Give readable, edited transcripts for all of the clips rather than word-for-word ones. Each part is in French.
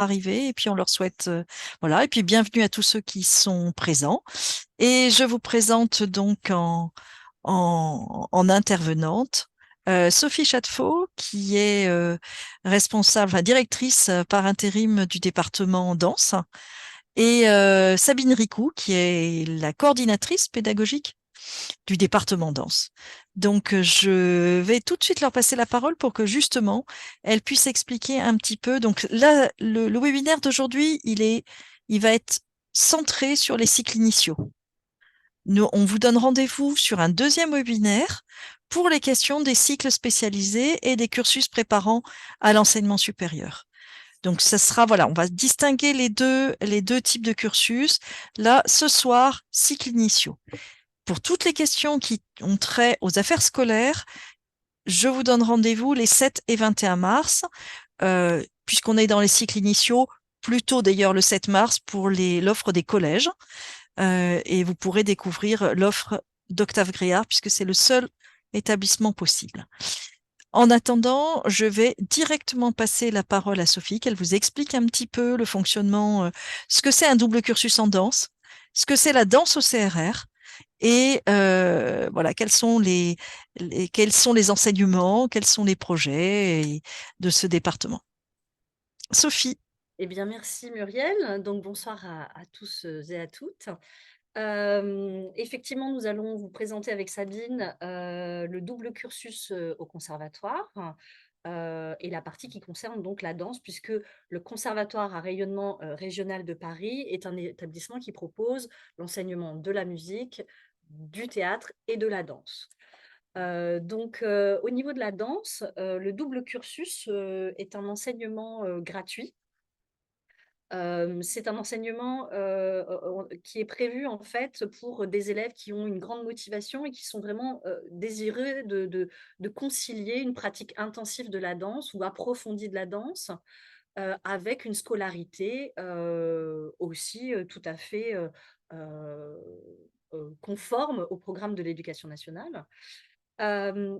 arriver et puis on leur souhaite, voilà, et puis bienvenue à tous ceux qui sont présents. Et je vous présente donc en intervenante Sophie Châteefaux, qui est responsable, enfin, directrice par intérim du département danse, et Sabine Ricou, qui est la coordinatrice pédagogique du département danse. Donc, je vais tout de suite leur passer la parole pour que justement, elles puissent expliquer un petit peu. Donc là, le webinaire d'aujourd'hui, il va être centré sur les cycles initiaux. Nous, on vous donne rendez-vous sur un deuxième webinaire pour les questions des cycles spécialisés et des cursus préparant à l'enseignement supérieur. Donc, ça sera, voilà, on va distinguer les deux types de cursus. Là, ce soir, cycles initiaux. Pour toutes les questions qui ont trait aux affaires scolaires, je vous donne rendez-vous les 7 et 21 mars, puisqu'on est dans les cycles initiaux, plutôt d'ailleurs le 7 mars pour l'offre des collèges. Et vous pourrez découvrir l'offre d'Octave Gréard, puisque c'est le seul établissement possible. En attendant, je vais directement passer la parole à Sophie, qu'elle vous explique un petit peu le fonctionnement, ce que c'est un double cursus en danse, ce que c'est la danse au CRR, et voilà, quels sont les enseignements, quels sont les projets de ce département. Sophie. Eh bien, merci Muriel. Donc, bonsoir à tous et à toutes. Effectivement, nous allons vous présenter avec Sabine le double cursus au conservatoire et la partie qui concerne donc la danse, puisque le conservatoire à rayonnement régional de Paris est un établissement qui propose l'enseignement de la musique, du théâtre et de la danse. Au niveau de la danse, le double cursus est un enseignement gratuit. C'est un enseignement qui est prévu en fait pour des élèves qui ont une grande motivation et qui sont vraiment désireux de concilier une pratique intensive de la danse ou approfondie de la danse avec une scolarité aussi tout à fait euh, conforme au programme de l'éducation nationale.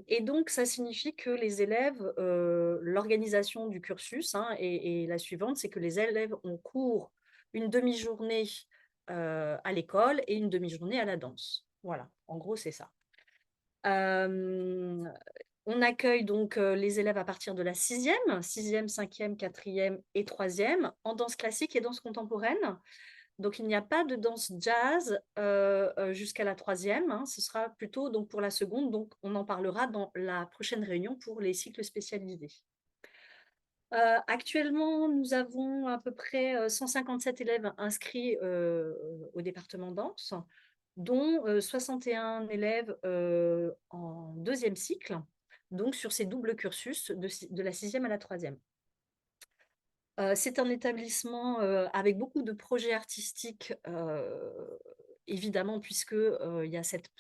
Et donc, ça signifie que les élèves, l'organisation du cursus est la suivante, c'est que les élèves ont cours une demi-journée à l'école et une demi-journée à la danse. Voilà, en gros, c'est ça. Euh, on accueille donc les élèves à partir de la sixième, cinquième, quatrième et troisième en danse classique et danse contemporaine. Donc, il n'y a pas de danse jazz jusqu'à la troisième. Ce sera plutôt donc, pour la seconde. Donc, on en parlera dans la prochaine réunion pour les cycles spécialisés. Actuellement, nous avons à peu près 157 élèves inscrits au département danse, dont 61 élèves en deuxième cycle, donc sur ces doubles cursus de la sixième à la troisième. C'est un établissement avec beaucoup de projets artistiques, évidemment, puisque il y a cette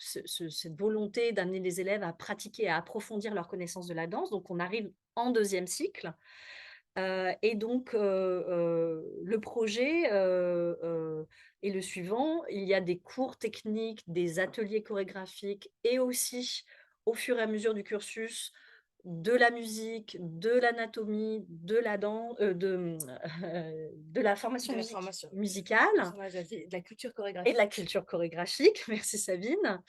volonté d'amener les élèves à pratiquer, à approfondir leur connaissance de la danse. Donc, on arrive en deuxième cycle. Et donc, le projet est le suivant. Il y a des cours techniques, des ateliers chorégraphiques et aussi, au fur et à mesure du cursus, de la musique, de l'anatomie, de la danse, de la formation musicale de la culture et de la chorégraphique. culture chorégraphique, merci Sabine,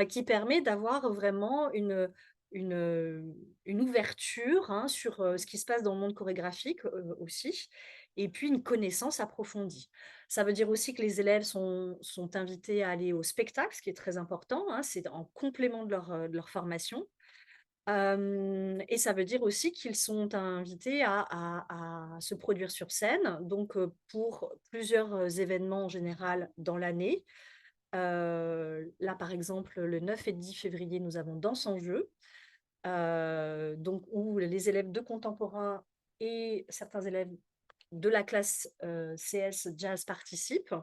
qui permet d'avoir vraiment une ouverture sur ce qui se passe dans le monde chorégraphique aussi, et puis une connaissance approfondie. Ça veut dire aussi que les élèves sont invités à aller au spectacle, ce qui est très important, c'est en complément de leur formation. Et ça veut dire aussi qu'ils sont invités à se produire sur scène, donc pour plusieurs événements en général dans l'année. Là, par exemple, le 9 et 10 février, nous avons Danse en jeu, donc, où les élèves de contemporain et certains élèves de la classe CS Jazz participent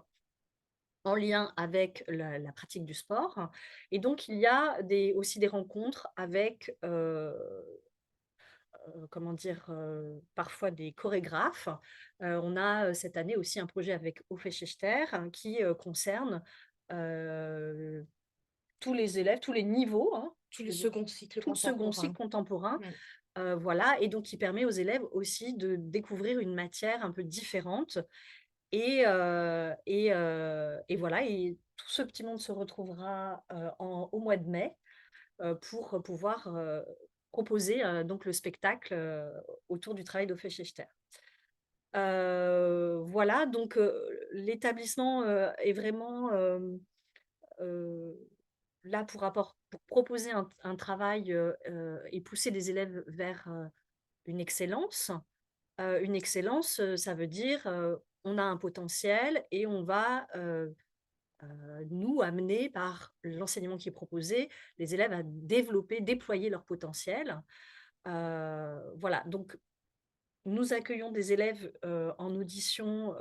en lien avec la pratique du sport. Et donc, il y a aussi des rencontres avec, comment dire, parfois des chorégraphes. On a cette année aussi un projet avec Ofe Schechter qui concerne euh, tous les élèves, tous les niveaux, Tout le second cycle tout le second cycle contemporain. contemporain, Voilà, et donc qui permet aux élèves aussi de découvrir une matière un peu différente et voilà, et tout ce petit monde se retrouvera, au mois de mai, pour pouvoir, proposer, donc le spectacle, autour du travail d'Hoffe-Schefter. Voilà, donc l'établissement, est vraiment, heu, là pour proposer un travail, et pousser les élèves vers, une excellence. Une excellence, ça veut dire, on a un potentiel et on va, nous amener par l'enseignement qui est proposé, les élèves à développer, déployer leur potentiel. Voilà, donc nous accueillons des élèves, en audition,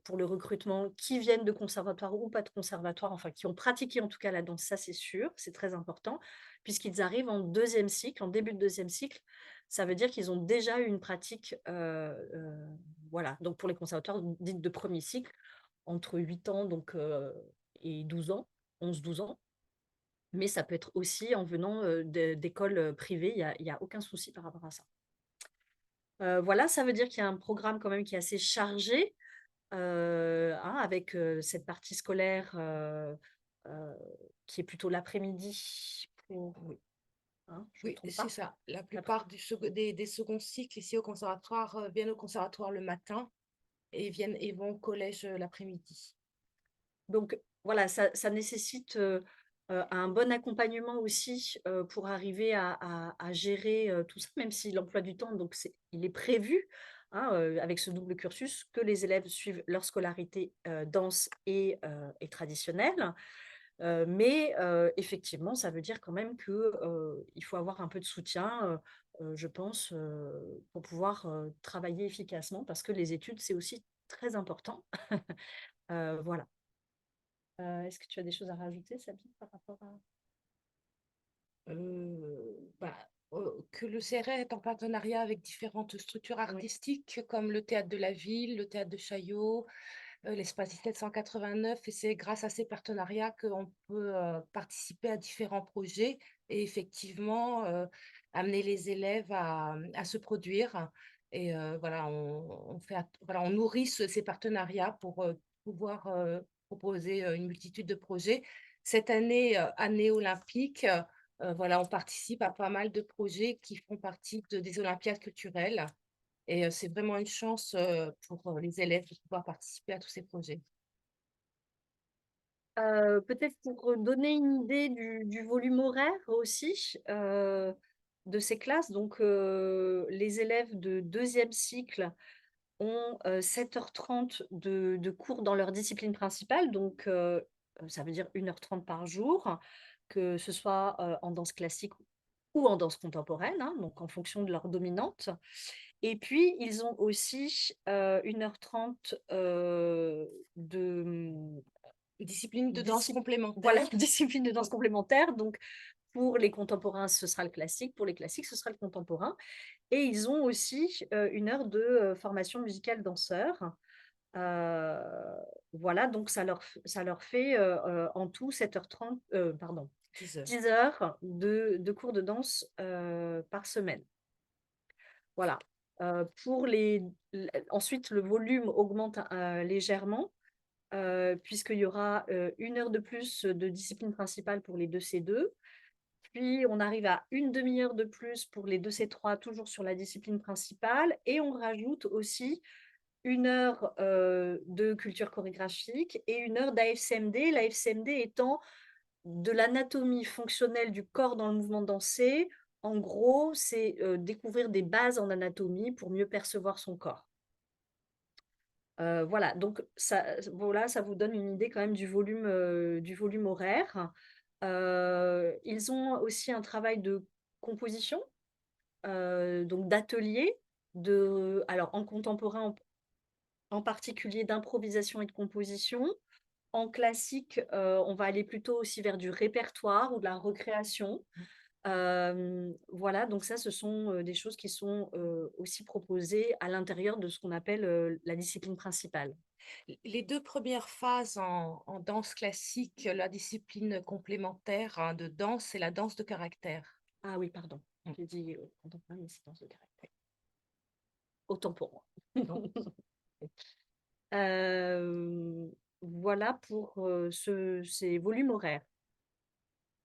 pour le recrutement qui viennent de conservatoire ou pas de conservatoire, enfin qui ont pratiqué en tout cas la danse, ça c'est sûr, c'est très important, puisqu'ils arrivent en deuxième cycle, en début de deuxième cycle. Ça veut dire qu'ils ont déjà eu une pratique, voilà, donc pour les conservatoires dites de premier cycle, entre 8 ans donc, et 12 ans, 11-12 ans, mais ça peut être aussi en venant, d'écoles, privées, il y a aucun souci par rapport à ça. Voilà, ça veut dire qu'il y a un programme quand même qui est assez chargé, hein, avec, cette partie scolaire, heu, qui est plutôt l'après-midi pour oui, hein, je me Oui, trompe c'est pas? ça. La L'après plupart des seconds cycles ici au conservatoire viennent au conservatoire le matin et viennent et vont au collège l'après-midi. Donc voilà, ça nécessite, un bon accompagnement aussi, pour arriver à gérer, tout ça, même si l'emploi du temps donc il est prévu, hein, avec ce double cursus, que les élèves suivent leur scolarité, danse et traditionnelle. Mais effectivement, ça veut dire quand même que, il faut avoir un peu de soutien, je pense, pour pouvoir, travailler efficacement parce que les études, c'est aussi très important. Voilà. Est-ce que tu as des choses à rajouter, Sabine, par rapport à Bah, que le CRR est en partenariat avec différentes structures oui. artistiques comme le Théâtre de la Ville, le Théâtre de Chaillot, l'Espace 1789, et c'est grâce à ces partenariats qu'on peut participer à différents projets et effectivement amener les élèves à se produire. Et voilà, on fait, voilà, on nourrit ces partenariats pour pouvoir proposer une multitude de projets. Cette année, année olympique, voilà, on participe à pas mal de projets qui font partie des Olympiades culturelles. Et c'est vraiment une chance, pour, les élèves de pouvoir participer à tous ces projets. Peut-être pour donner une idée du volume horaire aussi, de ces classes, donc les élèves de deuxième cycle ont, 7h30 de cours dans leur discipline principale, donc ça veut dire 1h30 par jour, que ce soit, en danse classique ou en danse contemporaine, hein, donc en fonction de leur dominante. Et puis ils ont aussi, 1h30, de, Discipline de danse discip voilà, complémentaire. discipline de danse complémentaire, donc pour les contemporains, ce sera le classique, pour les classiques, ce sera le contemporain. Et ils ont aussi, 1 heure de, formation musicale danseur. Heu, voilà, donc ça leur fait, en tout 7h30, pardon, 10 heures. 10 heures de cours de danse, par semaine. Voilà. Pour les ensuite le volume augmente, légèrement, puisqu'il y aura, 1 heure de plus de discipline principale pour les 2C2. Puis on arrive à une demi heure de plus pour les 2C3, toujours sur la discipline principale, et on rajoute aussi 1 heure, de culture chorégraphique et 1 heure d'AFCMD. L'AFCMD étant de l'anatomie fonctionnelle du corps dans le mouvement dansé. En gros, c'est, découvrir des bases en anatomie pour mieux percevoir son corps. Voilà, donc ça voilà, ça vous donne une idée quand même du volume horaire. Ils ont aussi un travail de composition, donc d'atelier, alors en contemporain, en particulier d'improvisation et de composition. En classique, on va aller plutôt aussi vers du répertoire ou de la recréation. Voilà, donc ça, ce sont, des choses qui sont, aussi proposées à l'intérieur de ce qu'on appelle, la discipline principale. Les 2 premières phases en danse classique, la discipline complémentaire, hein, de danse, c'est la danse de caractère. Ah oui, pardon. J'ai dit contemporaine et séquence de caractère. Autant pour moi. Non. Voilà pour ces volumes horaires.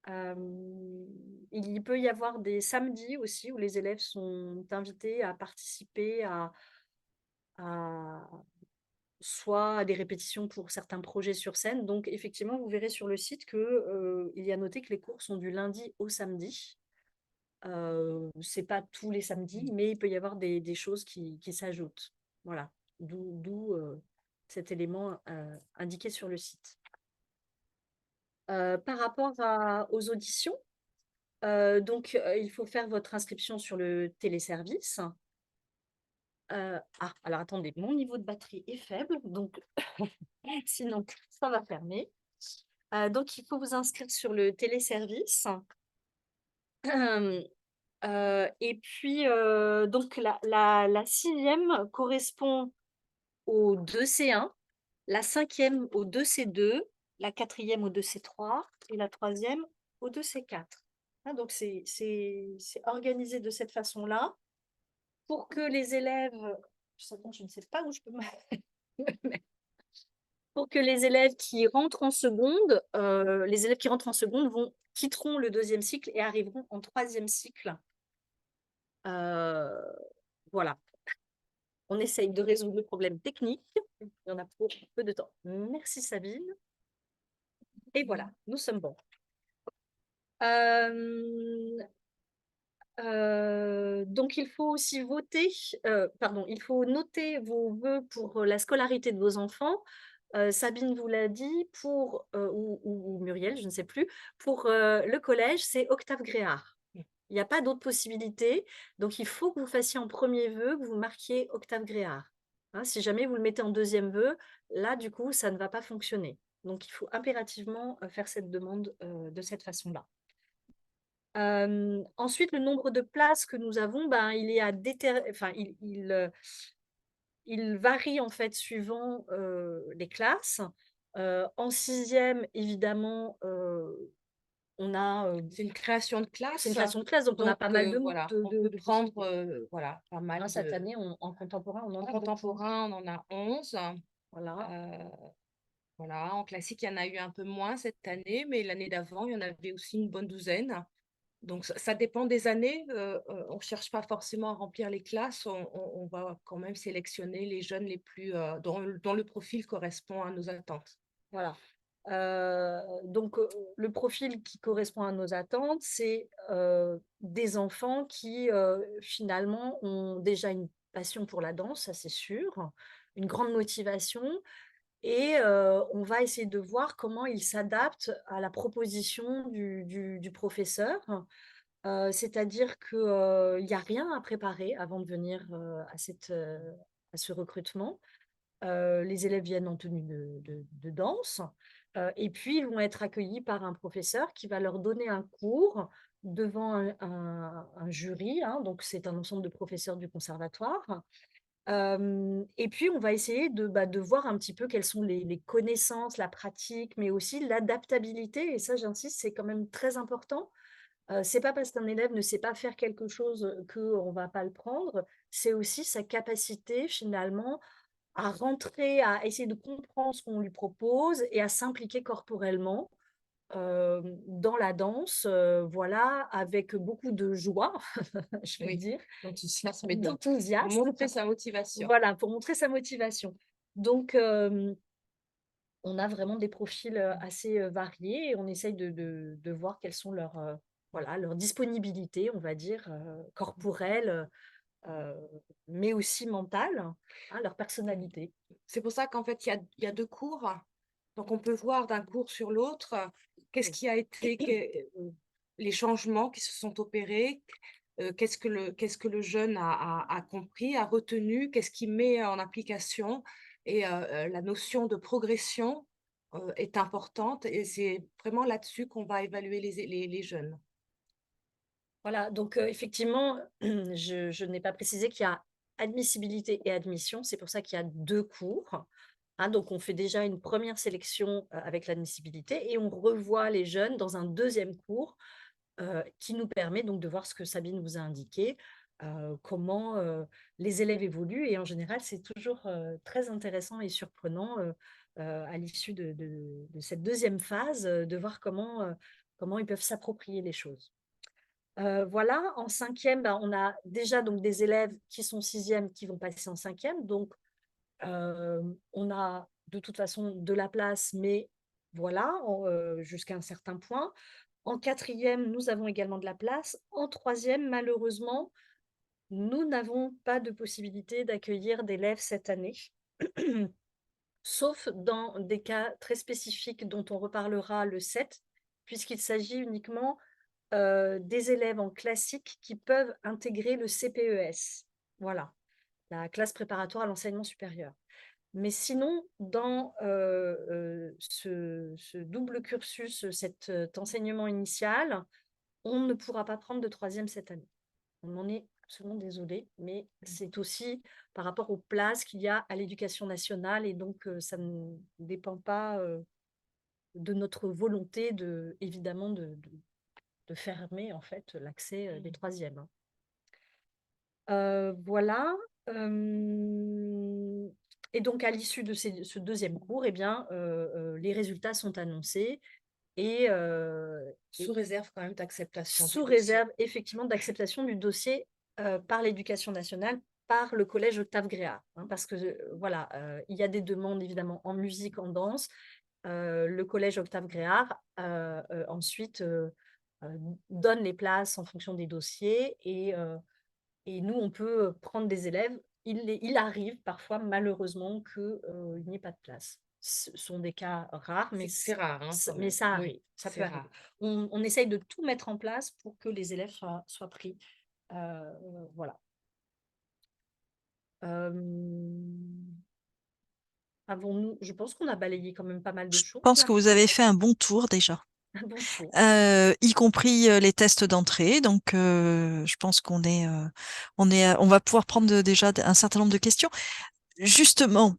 Il peut y avoir des samedis aussi où les élèves sont invités à participer à soit à des répétitions pour certains projets sur scène. Donc effectivement, vous verrez sur le site que, il y a noté que les cours sont du lundi au samedi. C'est pas tous les samedis, mais il peut y avoir des choses qui s'ajoutent. Voilà, d'où cet élément indiqué sur le site. Par rapport aux auditions, donc il faut faire votre inscription sur le téléservice. Alors attendez, mon niveau de batterie est faible, donc sinon ça va fermer. Donc il faut vous inscrire sur le téléservice. Et puis, donc la 6e correspond au 2C1, la 5e au 2C2, la 4e au 2C3 et la 3e au 2C4. Donc c'est organisé de cette façon-là pour que les élèves, je ne sais pas où je peux me mettre. Pour que les élèves qui rentrent en seconde, quitteront le 2e cycle et arriveront en 3e cycle. Voilà. On essaye de résoudre le problème technique. Il y en a pour peu de temps. Merci Sabine. Et voilà, nous sommes bons. Donc il faut aussi il faut noter vos vœux pour la scolarité de vos enfants. Sabine vous l'a dit, ou Muriel, je ne sais plus, pour le collège, c'est Octave Gréard. Il n'y a pas d'autre possibilité. Donc, il faut que vous fassiez en premier vœu, que vous marquiez Octave Gréard. Hein, si jamais vous le mettez en deuxième vœu, là, du coup, ça ne va pas fonctionner. Donc, il faut impérativement faire cette demande de cette façon-là. Ensuite, le nombre de places que nous avons, ben, il est il varie en fait suivant les classes. En 6e, évidemment, on a C'est une création de c'est une classe. création de classe, donc on a Donc, pas mal voilà, on peut prendre voilà, pas mal cette de... année, en contemporain, on en En a beaucoup. contemporain, on en a 11. Voilà. Voilà, en classique, il y en a eu un peu moins cette année, mais l'année d'avant, il y en avait aussi une bonne douzaine. Donc, ça dépend des années. On ne cherche pas forcément à remplir les classes. On va quand même sélectionner les jeunes les plus, dont le profil correspond à nos attentes. Voilà. Donc, le profil qui correspond à nos attentes, c'est des enfants qui, finalement, ont déjà une passion pour la danse, ça c'est sûr, une grande motivation, et on va essayer de voir comment ils s'adaptent à la proposition du professeur. C'est-à-dire qu'il n'y a rien à préparer avant de venir à ce recrutement. Les élèves viennent en tenue de danse, et puis ils vont être accueillis par un professeur qui va leur donner un cours devant un jury, hein, donc c'est un ensemble de professeurs du conservatoire. Et puis on va essayer de voir un petit peu quelles sont les connaissances, la pratique, mais aussi l'adaptabilité, et ça j'insiste, c'est quand même très important. C'est pas parce qu'un élève ne sait pas faire quelque chose qu'on ne va pas le prendre, c'est aussi sa capacité finalement à rentrer, à essayer de comprendre ce qu'on lui propose et à s'impliquer corporellement dans la danse, voilà, avec beaucoup de joie, je vais Oui, dire, l'enthousiasme pour d'enthousiasme, montrer sa motivation. voilà, pour montrer sa motivation. Donc, on a vraiment des profils assez variés et on essaye de voir quelles sont voilà, leurs disponibilités, on va dire, corporelles, mais aussi mentales, hein, leur personnalité. C'est pour ça qu'en fait, il y a deux cours. Donc, on peut voir d'un cours sur l'autre qu'est-ce qui a été, les changements qui se sont opérés, qu'est-ce que le jeune a compris, a retenu, qu'est-ce qu'il met en application. Et la notion de progression est importante et c'est vraiment là-dessus qu'on va évaluer les jeunes. Voilà, donc effectivement, je n'ai pas précisé qu'il y a admissibilité et admission, c'est pour ça qu'il y a 2 cours. Hein, donc on fait déjà une première sélection avec l'admissibilité et on revoit les jeunes dans un 2e cours qui nous permet donc de voir ce que Sabine vous a indiqué, comment les élèves évoluent. Et en général, c'est toujours très intéressant et surprenant à l'issue de cette deuxième phase, de voir comment ils peuvent s'approprier les choses. Voilà, en cinquième, ben, on a déjà donc des élèves qui sont sixième qui vont passer en cinquième. Donc, on a de toute façon de la place, mais voilà, jusqu'à un certain point. En quatrième, nous avons également de la place. En troisième, malheureusement, nous n'avons pas de possibilité d'accueillir d'élèves cette année, sauf dans des cas très spécifiques dont on reparlera le 7, puisqu'il s'agit uniquement des élèves en classique qui peuvent intégrer le CPES. Voilà, la classe préparatoire à l'enseignement supérieur. Mais sinon, dans ce double cursus, cet enseignement initial, on ne pourra pas prendre de troisième cette année. On en est absolument désolé, mais c'est aussi par rapport aux places qu'il y a à l'éducation nationale, et donc ça ne dépend pas de notre volonté évidemment de fermer en fait l'accès des troisièmes, hein. Voilà. Et donc, à l'issue de ce deuxième cours, eh bien, les résultats sont annoncés et, Sous réserve quand même d'acceptation du sous dossier. réserve effectivement d'acceptation du dossier par l'Éducation nationale, par le collège Octave Gréard, hein, parce que voilà, il y a des demandes évidemment en musique, en danse. Le collège Octave Gréard ensuite donne les places en fonction des dossiers, et nous, on peut prendre des élèves. Il arrive parfois, malheureusement, qu'il n'y ait pas de place. Ce sont des cas rares, mais C'est rare, hein, quand mais même. ça Oui, arrive, ça c'est peut arriver. rare. On essaye de tout mettre en place pour que les élèves soient pris. Voilà. Avons-nous, je pense qu'on a balayé quand même pas mal de Je choses pense là. que vous avez fait un bon tour déjà, Un bon tour. y compris les tests d'entrée. Donc, je pense on va pouvoir prendre déjà un certain nombre de questions. Justement,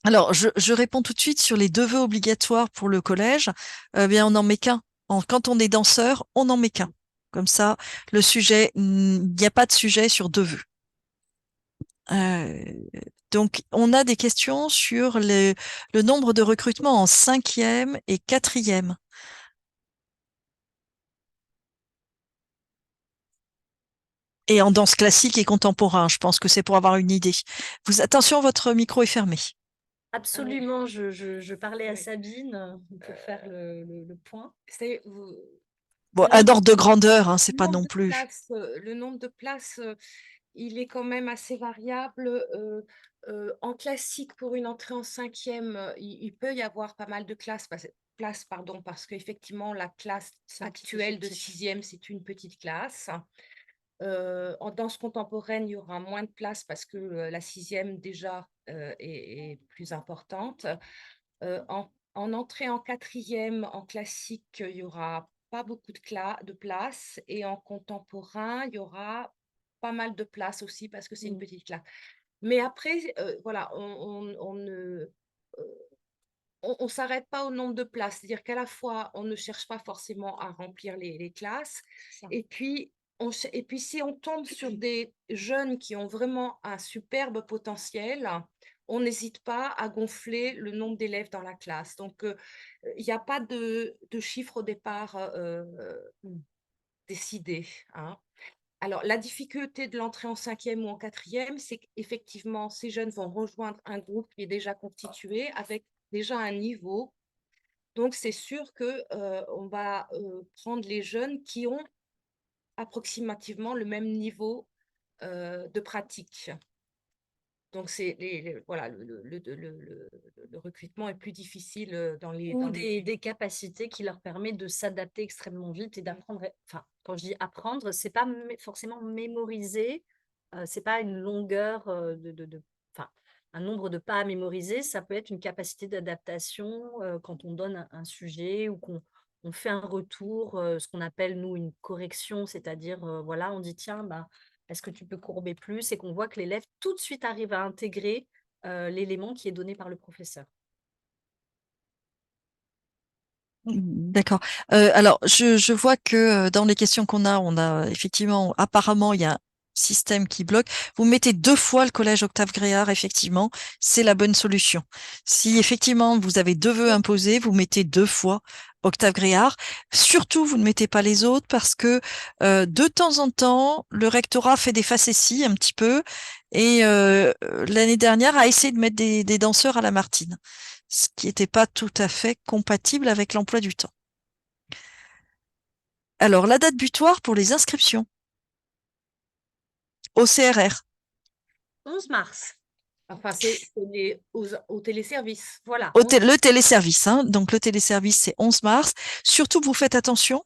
alors je réponds tout de suite sur les 2 vœux obligatoires pour le collège. Bien, on n'en met qu'un. Quand on est danseur, on n'en met qu'un. Comme ça, il n'y a pas de sujet sur 2 vœux. Donc, on a des questions sur le nombre de recrutements en cinquième et quatrième. Et en danse classique et contemporain, je pense que c'est pour avoir une idée. Attention, votre micro est fermé. Absolument, je parlais à Oui. Sabine pour faire le point. Bon, Le un nombre ordre de grandeur, hein, c'est le pas nombre non de plus. places, le nombre de places, il est quand même assez variable. En classique, pour une entrée en cinquième, il peut y avoir pas mal de places, pardon, parce qu'effectivement, la classe C'est un petit actuelle de effectif. sixième, c'est une petite classe. En danse contemporaine, il y aura moins de places parce que la sixième déjà est plus importante. En entrée en quatrième, en classique, il y aura pas beaucoup de places, et en contemporain, il y aura pas mal de places aussi parce que c'est une petite classe. Mais après, voilà, on ne on s'arrête pas au nombre de places. C'est-à-dire qu'à la fois, on ne cherche pas forcément à remplir les classes, Ça. et puis et puis si on tombe sur des jeunes qui ont vraiment un superbe potentiel, on n'hésite pas à gonfler le nombre d'élèves dans la classe. Donc, il y a pas de chiffre au départ, décidé, hein. Alors, la difficulté de l'entrée en cinquième ou en quatrième, c'est qu'effectivement, ces jeunes vont rejoindre un groupe qui est déjà constitué, avec déjà un niveau. Donc, c'est sûr que, on va, prendre les jeunes qui ont approximativement le même niveau, de pratique. Donc c'est voilà, le recrutement est plus difficile, Ou dans les des capacités qui leur permettent de s'adapter extrêmement vite et d'apprendre. Enfin, quand je dis apprendre, c'est pas forcément mémoriser, c'est pas une longueur enfin, un nombre de pas à mémoriser. Ça peut être une capacité d'adaptation quand on donne un sujet, ou qu'on fait un retour, ce qu'on appelle nous une correction, c'est-à-dire voilà, on dit tiens, bah, est-ce que tu peux courber plus, et qu'on voit que l'élève tout de suite arrive à intégrer l'élément qui est donné par le professeur. D'accord. Alors, je vois que dans les questions qu'on a, on a effectivement, apparemment, il y a un système qui bloque. Vous mettez 2 fois le collège Octave Gréard, effectivement, c'est la bonne solution. Si effectivement vous avez 2 vœux imposés, vous mettez 2 fois Octave Gréard. Surtout, vous ne mettez pas les autres parce que de temps en temps, le rectorat fait des facéties un petit peu et l'année dernière a essayé de mettre des danseurs à la Martine, ce qui n'était pas tout à fait compatible avec l'emploi du temps. Alors, la date butoir pour les inscriptions au CRR, 11 mars. Enfin, c'est au téléservice. Voilà. le téléservice, hein. Donc, le téléservice, c'est 11 mars. Surtout, vous faites attention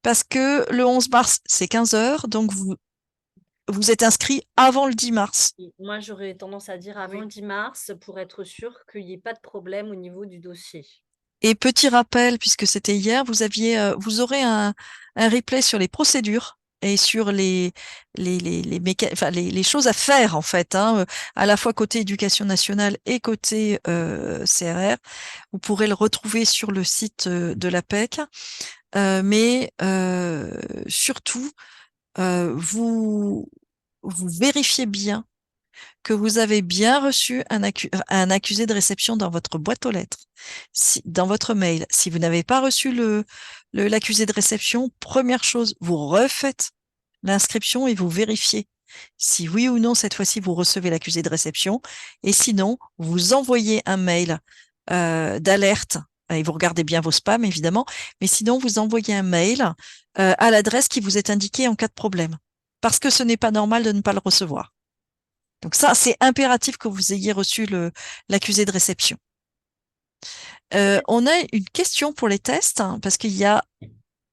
parce que le 11 mars, c'est 15 heures. Donc, vous êtes inscrit avant le 10 mars. Moi, j'aurais tendance à dire avant le 10 mars pour être sûr qu'il n'y ait pas de problème au niveau du dossier. Et petit rappel, puisque c'était hier, vous aurez un replay sur les procédures et sur les choses à faire, en fait, hein, à la fois côté éducation nationale et côté CRR. Vous pourrez le retrouver sur le site de l'APEC. Mais surtout, vous vérifiez bien que vous avez bien reçu un accusé de réception dans votre boîte aux lettres, dans votre mail. Si vous n'avez pas reçu l'accusé de réception, première chose, vous refaites l'inscription et vous vérifiez si oui ou non, cette fois-ci, vous recevez l'accusé de réception. Et sinon, vous envoyez un mail d'alerte et vous regardez bien vos spams, évidemment. Mais sinon, vous envoyez un mail à l'adresse qui vous est indiquée en cas de problème. Parce que ce n'est pas normal de ne pas le recevoir. Donc ça, c'est impératif que vous ayez reçu l'accusé de réception. On a une question pour les tests, hein, parce qu'il n'y a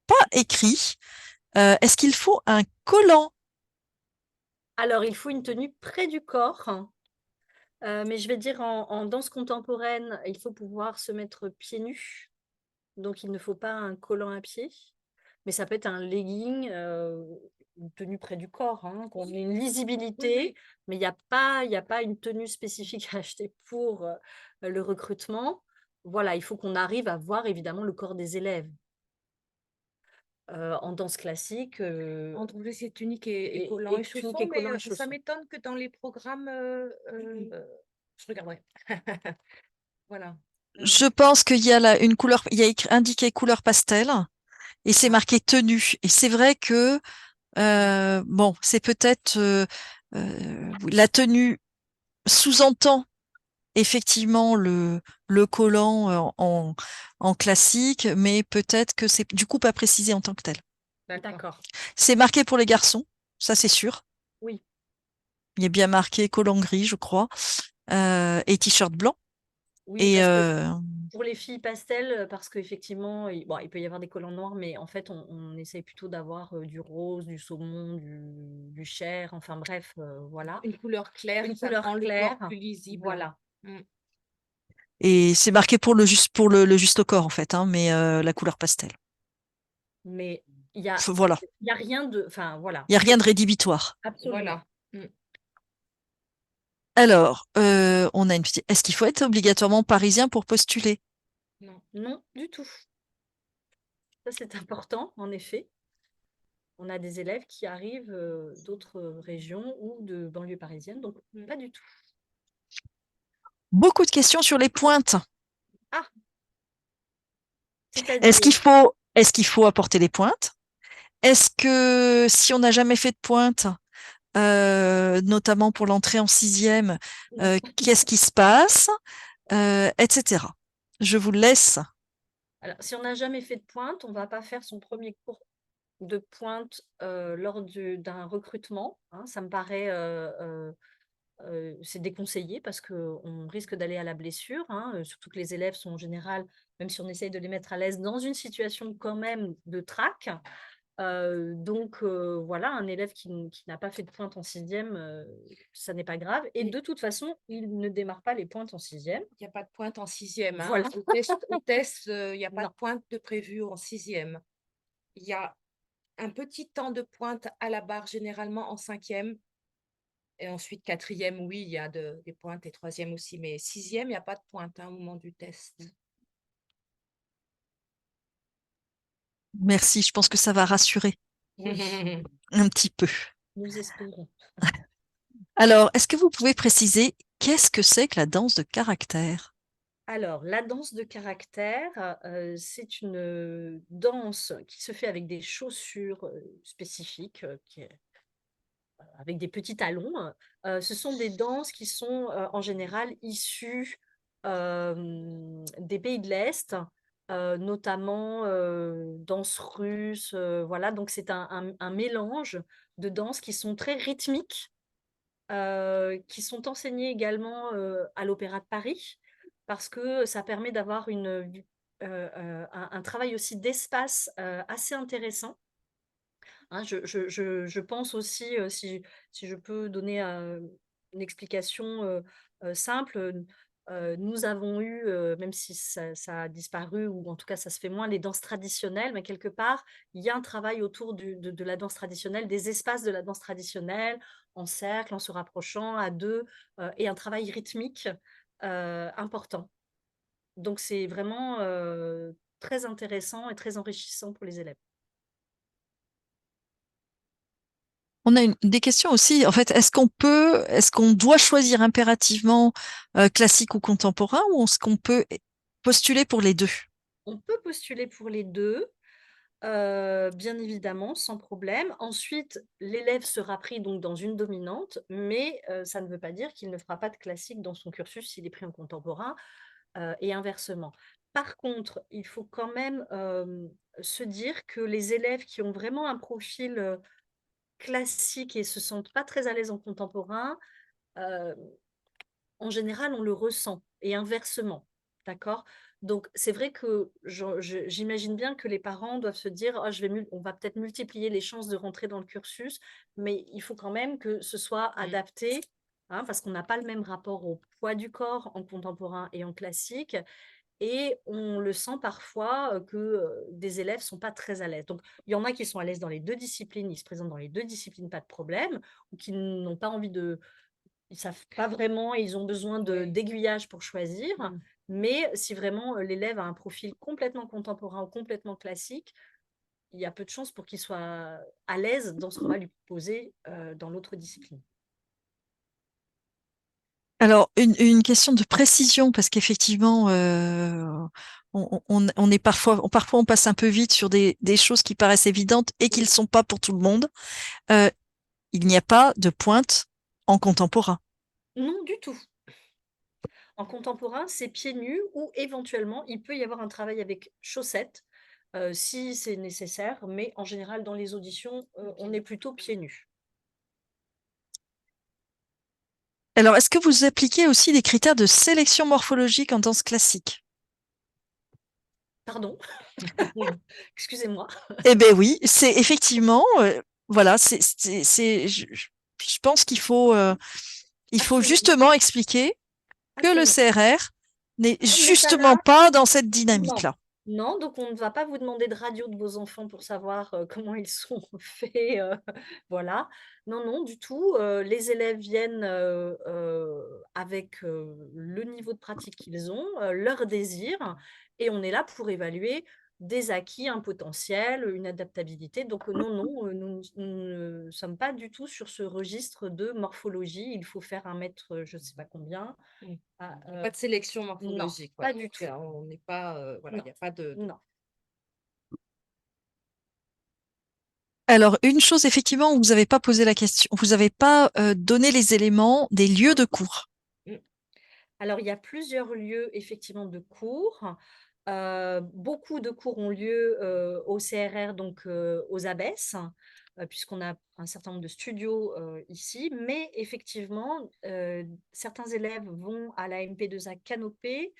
pas écrit. Est-ce qu'il faut un collant? Alors, il faut une tenue près du corps. Mais je vais dire en danse contemporaine, il faut pouvoir se mettre pieds nus. Donc, il ne faut pas un collant à pied. Mais ça peut être un legging, une tenue près du corps, hein, qu'on ait une lisibilité, mais il y a pas une tenue spécifique à acheter pour le recrutement. Voilà, il faut qu'on arrive à voir évidemment le corps des élèves. En danse classique, Entre ces tuniques et et collants et tunique chaussons, et mais collant et ça chaussons. m'étonne que dans les programmes, je regarderai. Voilà. Je pense qu'il y a là une couleur, il y a indiqué couleur pastel et c'est Ah, marqué tenue. Et c'est vrai que bon, c'est peut-être la tenue sous-entend effectivement le collant en classique, mais peut-être que c'est du coup pas précisé en tant que tel. d'accord. C'est marqué pour les garçons, ça c'est sûr. Oui, Il y a bien marqué collant gris, je crois, et t-shirt blanc. oui, Et parce que pour les filles pastel, parce qu'effectivement, bon, il peut y avoir des collants noirs, mais en fait, on essaye plutôt d'avoir du rose, du saumon, du chair, enfin bref, voilà. Une couleur claire, Une ça couleur rend le claire, corps plus lisible. voilà. Mm. et c'est marqué pour le juste au corps en fait, hein, mais la couleur pastel. Mais Voilà, il y a rien de, enfin voilà, il y a rien de rédhibitoire. absolument. Voilà. Mm. Alors, on a une petite. Est-ce qu'il faut être obligatoirement parisien pour postuler? Non. Non, du tout. Ça, c'est important, en effet. On a des élèves qui arrivent d'autres régions ou de banlieue parisienne, donc pas du tout. Beaucoup de questions sur les pointes. Ah, Est-ce c'est-à-dire, qu'il faut apporter les pointes? Est-ce que si on n'a jamais fait de pointe, notamment pour l'entrée en sixième, qu'est-ce qui se passe, etc. Je vous laisse. alors, si on n'a jamais fait de pointe, on ne va pas faire son premier cours de pointe lors d'un recrutement, hein. Ça me paraît, c'est déconseillé parce qu'on risque d'aller à la blessure, hein, surtout que les élèves sont en général, même si on essaye de les mettre à l'aise, dans une situation quand même de trac. Donc voilà, un élève qui n'a pas fait de pointe en sixième, ça n'est pas grave. Et de toute façon, il ne démarre pas les pointes en sixième. Il n'y a pas de pointe en sixième. Hein. Voilà. Au test, il n'y a pas Non. de pointe de prévue en sixième. Il y a un petit temps de pointe à la barre, généralement en cinquième. Et ensuite, quatrième, oui, il y a des pointes et troisième aussi. Mais sixième, il n'y a pas de pointe, hein, au moment du test. Merci, je pense que ça va rassurer Oui, un petit peu. nous espérons. Alors, est-ce que vous pouvez préciser qu'est-ce que c'est que la danse de caractère? Alors, la danse de caractère, c'est une, danse qui se fait avec des chaussures, spécifiques, avec des petits talons. Ce sont des danses qui sont, en général issues, des pays de l'Est, notamment, danse russe, voilà. Donc c'est un mélange de danses qui sont très rythmiques, qui sont enseignées également, à l'Opéra de Paris, parce que ça permet d'avoir un travail aussi d'espace, assez intéressant. Hein, je pense aussi, si je peux donner, une explication, simple, nous avons eu, même si ça a disparu ou en tout cas ça se fait moins, les danses traditionnelles, mais quelque part, il y a un travail autour de la danse traditionnelle, des espaces de la danse traditionnelle, en cercle, en se rapprochant à 2, et un travail rythmique, important. Donc c'est vraiment, très intéressant et très enrichissant pour les élèves. On a des questions aussi. En fait, est-ce qu'on doit choisir impérativement classique ou contemporain ou est-ce qu'on peut postuler pour les deux? On peut postuler pour les 2. Bien évidemment, sans problème. Ensuite, l'élève sera pris donc dans une dominante, mais ça ne veut pas dire qu'il ne fera pas de classique dans son cursus s'il est pris en contemporain, et inversement. Par contre, il faut quand même, se dire que les élèves qui ont vraiment un profil, classique et se sentent pas très à l'aise en contemporain, heu en général, on le ressent et inversement, d'accord? Donc c'est vrai que j'imagine bien que les parents doivent se dire: «Oh, on va peut-être multiplier les chances de rentrer dans le cursus», mais il faut quand même que ce soit adapté, hein, parce qu'on n'a pas le même rapport au poids du corps en contemporain et en classique et on le sent parfois, que, des élèves sont pas très à l'aise. Donc il y en a qui sont à l'aise dans les 2 disciplines, ils se présentent dans les 2 disciplines, pas de problème, ou qui n'ont pas envie de ils savent pas vraiment, ils ont besoin Oui. d'aiguillage pour choisir. Mmh. Mais si vraiment, l'élève a un profil complètement contemporain ou complètement classique, il y a peu de chances pour qu'il soit à l'aise dans ce qu'on va lui proposer, dans l'autre discipline. Alors, une question de précision, parce qu'effectivement, on est parfois on passe un peu vite sur des choses qui paraissent évidentes et qui ne Oui. le sont pas pour tout le monde. Euh, il n'y a pas de pointe en contemporain. Non, du tout. En contemporain, c'est pieds nus ou éventuellement, il peut y avoir un travail avec chaussettes, si c'est nécessaire, mais en général, dans les auditions, on est plutôt pieds nus. Alors, est-ce que vous appliquez aussi des critères de sélection morphologique en danse classique? Pardon? Excusez-moi. Eh ben oui, c'est effectivement, voilà, je pense il faut Absolument, justement expliquer que le absolument. CRR n'est On n'est pas là. justement pas dans cette Non, dynamique-là. non, donc on ne va pas vous demander de radio de vos enfants pour savoir, comment ils sont faits, voilà. Non, non, du tout, les élèves viennent, avec, le niveau de pratique qu'ils ont, leur désir et on est là pour évaluer des acquis, un potentiel, une adaptabilité. Donc, non, non, nous ne sommes pas du tout sur ce registre de morphologie. Il faut faire 1 mètre, je ne sais pas combien. Mmh. Ah, Il y a pas de sélection non, morphologique, ouais. pas du tout. On n'est pas, voilà, il Non, y a pas de non. Alors, une chose, effectivement, vous n'avez pas posé la question, vous n'avez pas donné les éléments des lieux de cours. Mmh. Alors, il y a plusieurs lieux effectivement de cours. Beaucoup de cours ont lieu, au CRR, donc aux Abbesses, puisqu'on a un certain nombre de studios, ici. Mais effectivement, certains élèves vont à la MP2A Canopée.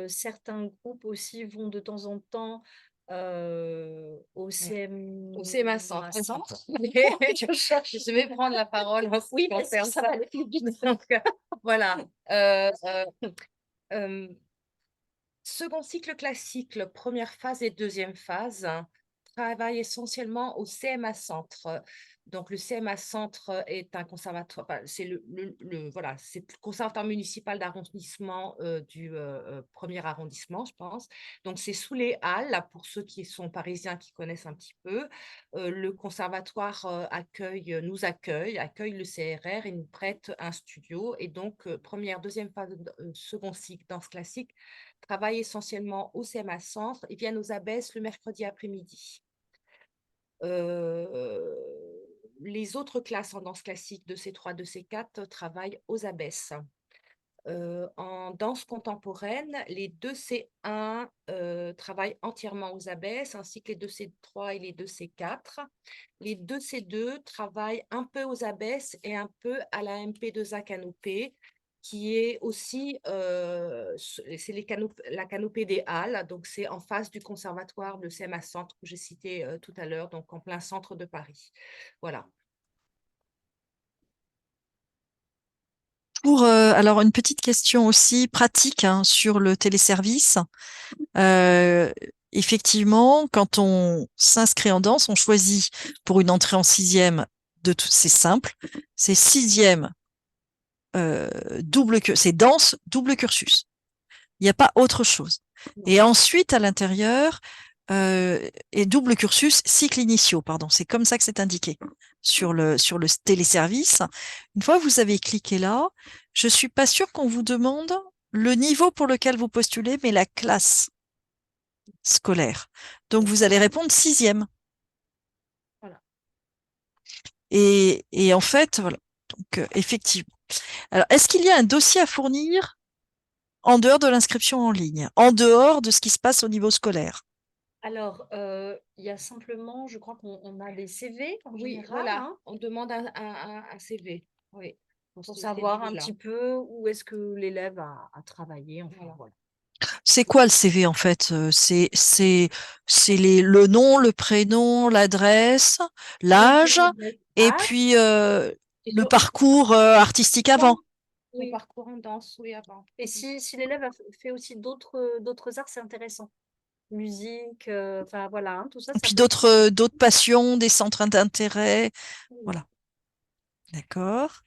Certains groupes aussi vont de temps en temps, au au CMA CMA Centre. Centre. Je cherche, je vais prendre la parole en ce Oui, qui parce que concerne ça ça. va aller plus vite. Donc, voilà, hem, second cycle classique, le 1re phase et 2e phase, travaillent essentiellement au CMA Centre. Donc, le CMA Centre est un conservatoire, enfin, c'est voilà, c'est le conservatoire municipal d'arrondissement du premier arrondissement, je pense. Donc, c'est sous les Halles, là, pour ceux qui sont parisiens, qui connaissent un petit peu. Le conservatoire accueille le CRR et nous prête un studio. Et donc, première, deuxième phase, second cycle, danse classique, travaillent essentiellement au CMA Centre et viennent aux Abbesses le mercredi après-midi. Les autres classes en danse classique de C3, de C4 travaillent aux Abbesses. En danse contemporaine, les 2C1 travaillent entièrement aux Abbesses, ainsi que les 2C3 et les 2C4. Les 2C2 travaillent un peu aux Abbesses et un peu à la MP2A Canopée, qui est aussi c'est la Canopée des Halles, donc c'est en face du conservatoire de CMA Centre que j'ai cité tout à l'heure, donc en plein centre de Paris. Voilà. Alors, une petite question aussi pratique hein, sur le téléservice. Euh, Effectivement, quand on s'inscrit en danse, on choisit pour une entrée en sixième c'est simple, c'est sixième c'est danse double cursus. Il n'y a pas autre chose. Et ensuite, à l'intérieur, et double cursus, cycle initiaux, pardon. C'est comme ça que c'est indiqué sur le téléservice. Une fois que vous avez cliqué là, je suis pas sûre qu'on vous demande le niveau pour lequel vous postulez, mais la classe scolaire. Donc, vous allez répondre sixième. Voilà. Et en fait, voilà. Donc, effectivement. Alors, est-ce qu'il y a un dossier à fournir en dehors de l'inscription en ligne, en dehors de ce qui se passe au niveau scolaire? Alors, il y a simplement, je crois qu'on a des CV en Oui, général, voilà, hein, on demande un CV. Oui, pour pour ce savoir un niveau-là. petit peu où est-ce que l'élève a travaillé. Enfin, Voilà. voilà. C'est quoi le CV en fait? C'est le nom, le prénom, l'adresse, Le l'âge nom de et l'âge puis et le sur parcours artistique avant. le Oui. parcours en danse, oui, avant. Et si l'élève a fait aussi d'autres arts, c'est intéressant. Musique, enfin voilà, hein, tout ça, Et ça puis peut être d'autres passions, des centres d'intérêt. oui. Voilà. D'accord.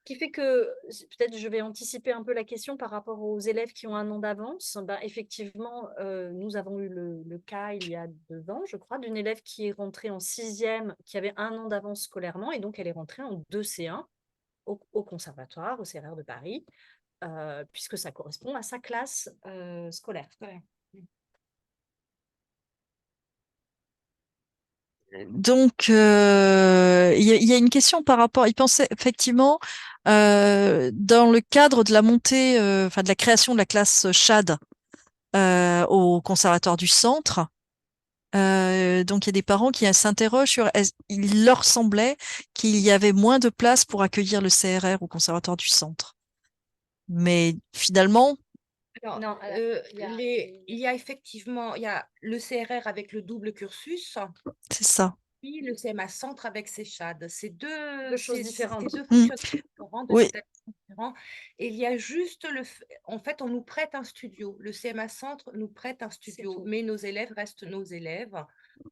Qui fait que, peut-être je vais anticiper un peu la question par rapport aux élèves qui ont un an d'avance. Ben, effectivement, nous avons eu le cas il y a 2 ans, je crois, d'une élève qui est rentrée en sixième, qui avait un an d'avance scolairement, et donc elle est rentrée en 2C1 au conservatoire, au CRR de Paris, puisque ça correspond à sa classe scolaire. Ouais. Donc, il y a une question par rapport, il pensait effectivement, dans le cadre de la montée, enfin de la création de la classe CHAD au Conservatoire du Centre, donc il y a des parents qui s'interrogent sur, il leur semblait qu'il y avait moins de place pour accueillir le CRR au Conservatoire du Centre. Mais finalement, Alors, Non, il y a effectivement, il y a le CRR avec le double cursus, c'est ça. puis le CMA Centre avec ses CHAD. C'est deux choses différentes. deux Mm. fonctionnements différents, deux Oui, établissements différents. Et il y a juste en fait, on nous prête un studio. Le CMA Centre nous prête un studio, tout. mais nos élèves restent nos élèves.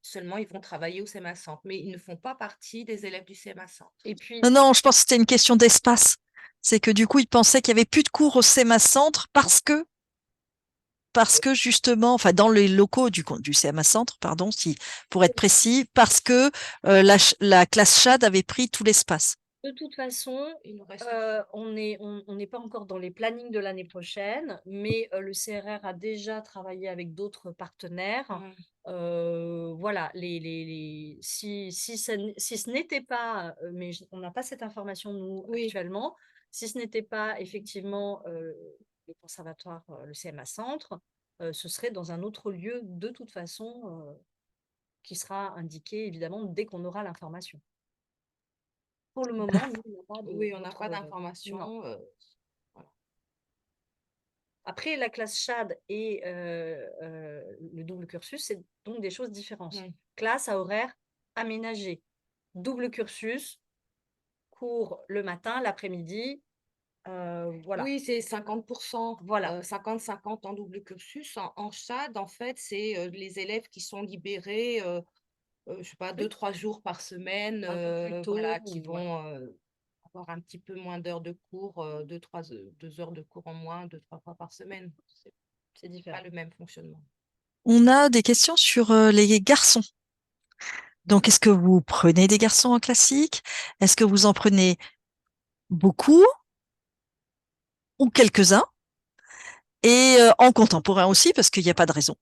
Seulement, ils vont travailler au CMA Centre, mais ils ne font pas partie des élèves du CMA Centre. Et puis, non, non, je pense que c'était une question d'espace. C'est que du coup, ils pensaient qu'il y avait plus de cours au CEMA Centre parce que justement, enfin dans les locaux du CMA Centre, pardon, pour être précis, parce que la classe CHAD avait pris tout l'espace. de toute façon, Il nous reste on n'est pas encore dans les plannings de l'année prochaine, mais le CRR a déjà travaillé avec d'autres partenaires. Voilà, si ce n'était pas, mais on n'a pas cette information, nous, Oui. actuellement, si ce n'était pas effectivement le conservatoire, le CMA Centre, ce serait dans un autre lieu, de toute façon, qui sera indiqué, évidemment, dès qu'on aura l'information. Pour le moment, nous, Oui, on n'a d'autres, pas non. d'informations. Voilà. Après, la classe CHAD et le double cursus, c'est donc des choses différentes. Classe à horaire aménagé. Double cursus, cours le matin, l'après-midi. Voilà. Oui, c'est 50%, Voilà. 50-50 en double cursus. En CHAD, en fait, c'est les élèves qui sont libérés je sais pas, Oui, 2-3 jours par semaine, un peu plus tôt, voilà, qui ouais. vont avoir un petit peu moins d'heures de cours, 2 heures de cours en moins, 2-3 fois par semaine. C'est C'est pas différent. le même fonctionnement. On a des questions sur les garçons. Donc, est-ce que vous prenez des garçons en classique? Est-ce que vous en prenez beaucoup ou quelques-uns? Et en contemporain aussi, parce qu'il n'y a pas de raison.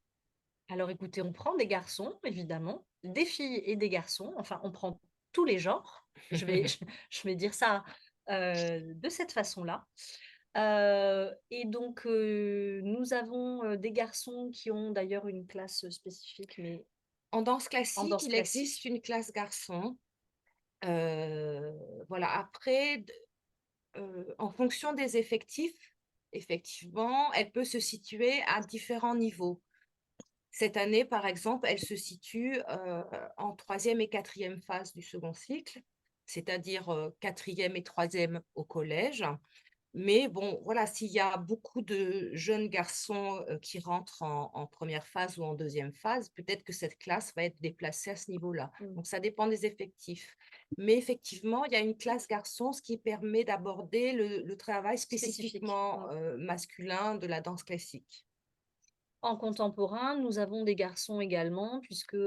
Alors écoutez, on prend des garçons, évidemment, des filles et des garçons, enfin on prend tous les genres, je vais, je vais dire ça de cette façon-là. Et donc nous avons des garçons qui ont d'ailleurs une classe spécifique, mais En danse en classique, danse il existe classique. une classe garçon. Voilà, après, en fonction des effectifs, effectivement, elle peut se situer à différents niveaux. Cette année, par exemple, elle se situe en troisième et quatrième phase du second cycle, c'est-à-dire quatrième et troisième au collège. Mais bon, voilà, s'il y a beaucoup de jeunes garçons qui rentrent en première phase ou en deuxième phase, peut-être que cette classe va être déplacée à ce niveau-là. Mm. Donc, ça dépend des effectifs. Mais effectivement, il y a une classe garçon, ce qui permet d'aborder le travail Spécifique. spécifiquement Ouais. masculin de la danse classique. En contemporain, nous avons des garçons également, puisque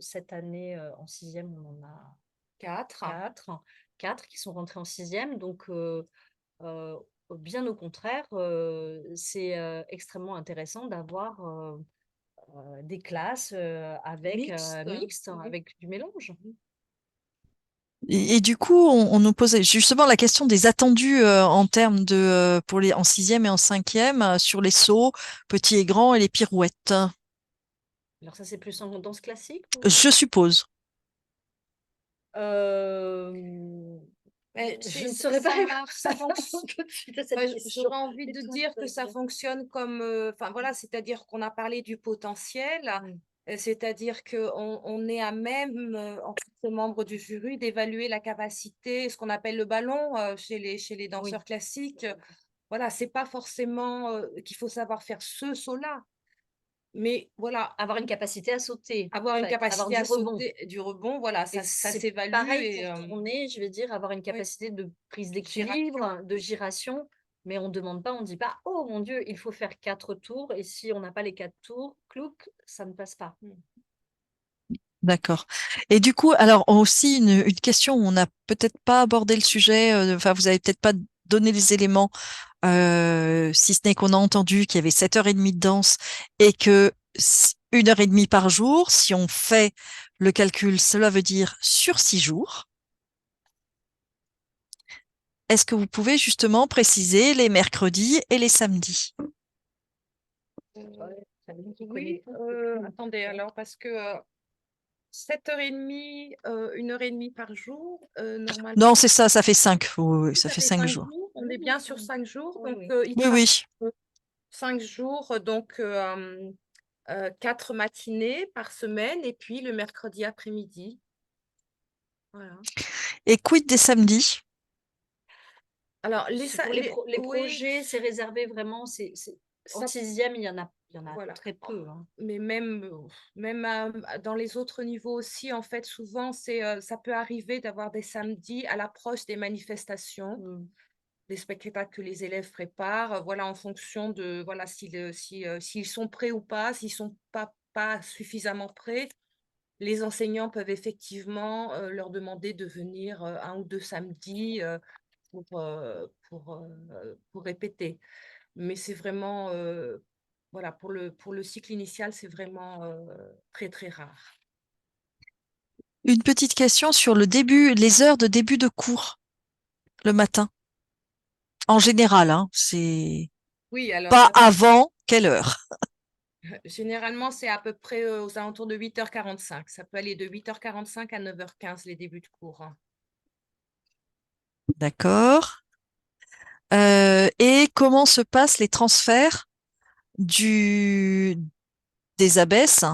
cette année, en sixième, on en a 4. quatre, quatre qui sont rentrés en sixième. Donc, bien au contraire, c'est extrêmement intéressant d'avoir des classes avec Mixte. mixtes, Oui. avec du mélange. Et du coup, on nous posait justement la question des attendus en termes de pour les en sixième et en cinquième sur les sauts petits et grands et les pirouettes. Alors ça, c'est plus en danse classique Je suppose. Euh, Mais je ne saurais pas ça répondre fonctionne. tout de suite à cette Enfin, question. j'aurais envie Et de toi, dire que ça Flavia? fonctionne comme, enfin voilà, c'est-à-dire qu'on a parlé du potentiel, Mm. c'est-à-dire qu'on est à même, en tant que membre du jury, d'évaluer la capacité, ce qu'on appelle le ballon chez les Oui. danseurs classiques. Voilà, c'est pas forcément qu'il faut savoir faire ce saut-là, mais voilà, Avoir une capacité à sauter, en avoir une fait, avoir capacité du à rebond. sauter du rebond, voilà, Et ça c'est s'évalue pareil et pour tourner, je vais dire, avoir une oui, capacité de prise giration. d'équilibre, de giration, mais on ne demande pas, on ne dit pas, oh mon Dieu, il faut faire 4 tours, et si on n'a pas les 4 tours, clouc, ça ne passe pas. D'accord. Et du coup, alors aussi une question où on n'a peut-être pas abordé le sujet, enfin vous avez peut-être pas donné les éléments, si ce n'est qu'on a entendu qu'il y avait 7h30 de danse et que 1h30 par jour, si on fait le calcul, cela veut dire sur 6 jours. Est-ce que vous pouvez justement préciser les mercredis et les samedis? Euh, Ouais, ça veut dire qu'il connaît oui, tout. attendez, alors, parce que 7h30, 1h30 par jour, Non, normalement, c'est ça, ça fait 5. Oui, ça ça fait fait 5 5 jours. jours. On est Oui, bien sur 5 jours. oui, Donc, oui. il Oui, travaille oui. 5 jours, donc 4 matinées par semaine et puis le mercredi après-midi. Voilà. Et quid des samedis? Alors, C'est pour les oui, projets, c'est réservé vraiment, en ça, sixième, il y en a voilà. très peu, hein. Mais même, même dans les autres niveaux aussi, en fait, souvent, ça peut arriver d'avoir des samedis à l'approche des manifestations, Mm. des spectacles que les élèves préparent, voilà, en fonction de, voilà, s'ils sont prêts ou pas, s'ils sont pas suffisamment prêts, les enseignants peuvent effectivement leur demander de venir 1 ou 2 samedis pour répéter. Mais c'est vraiment, voilà, pour le cycle initial, c'est vraiment très, très rare. Une petite question sur le début, les heures de début de cours le matin. En général, hein, c'est Oui, alors pas avant quelle heure? généralement, c'est à peu près aux alentours de 8h45. Ça peut aller de 8h45 à 9h15 les débuts de cours, hein. D'accord. Et comment se passent les transferts du des abbesses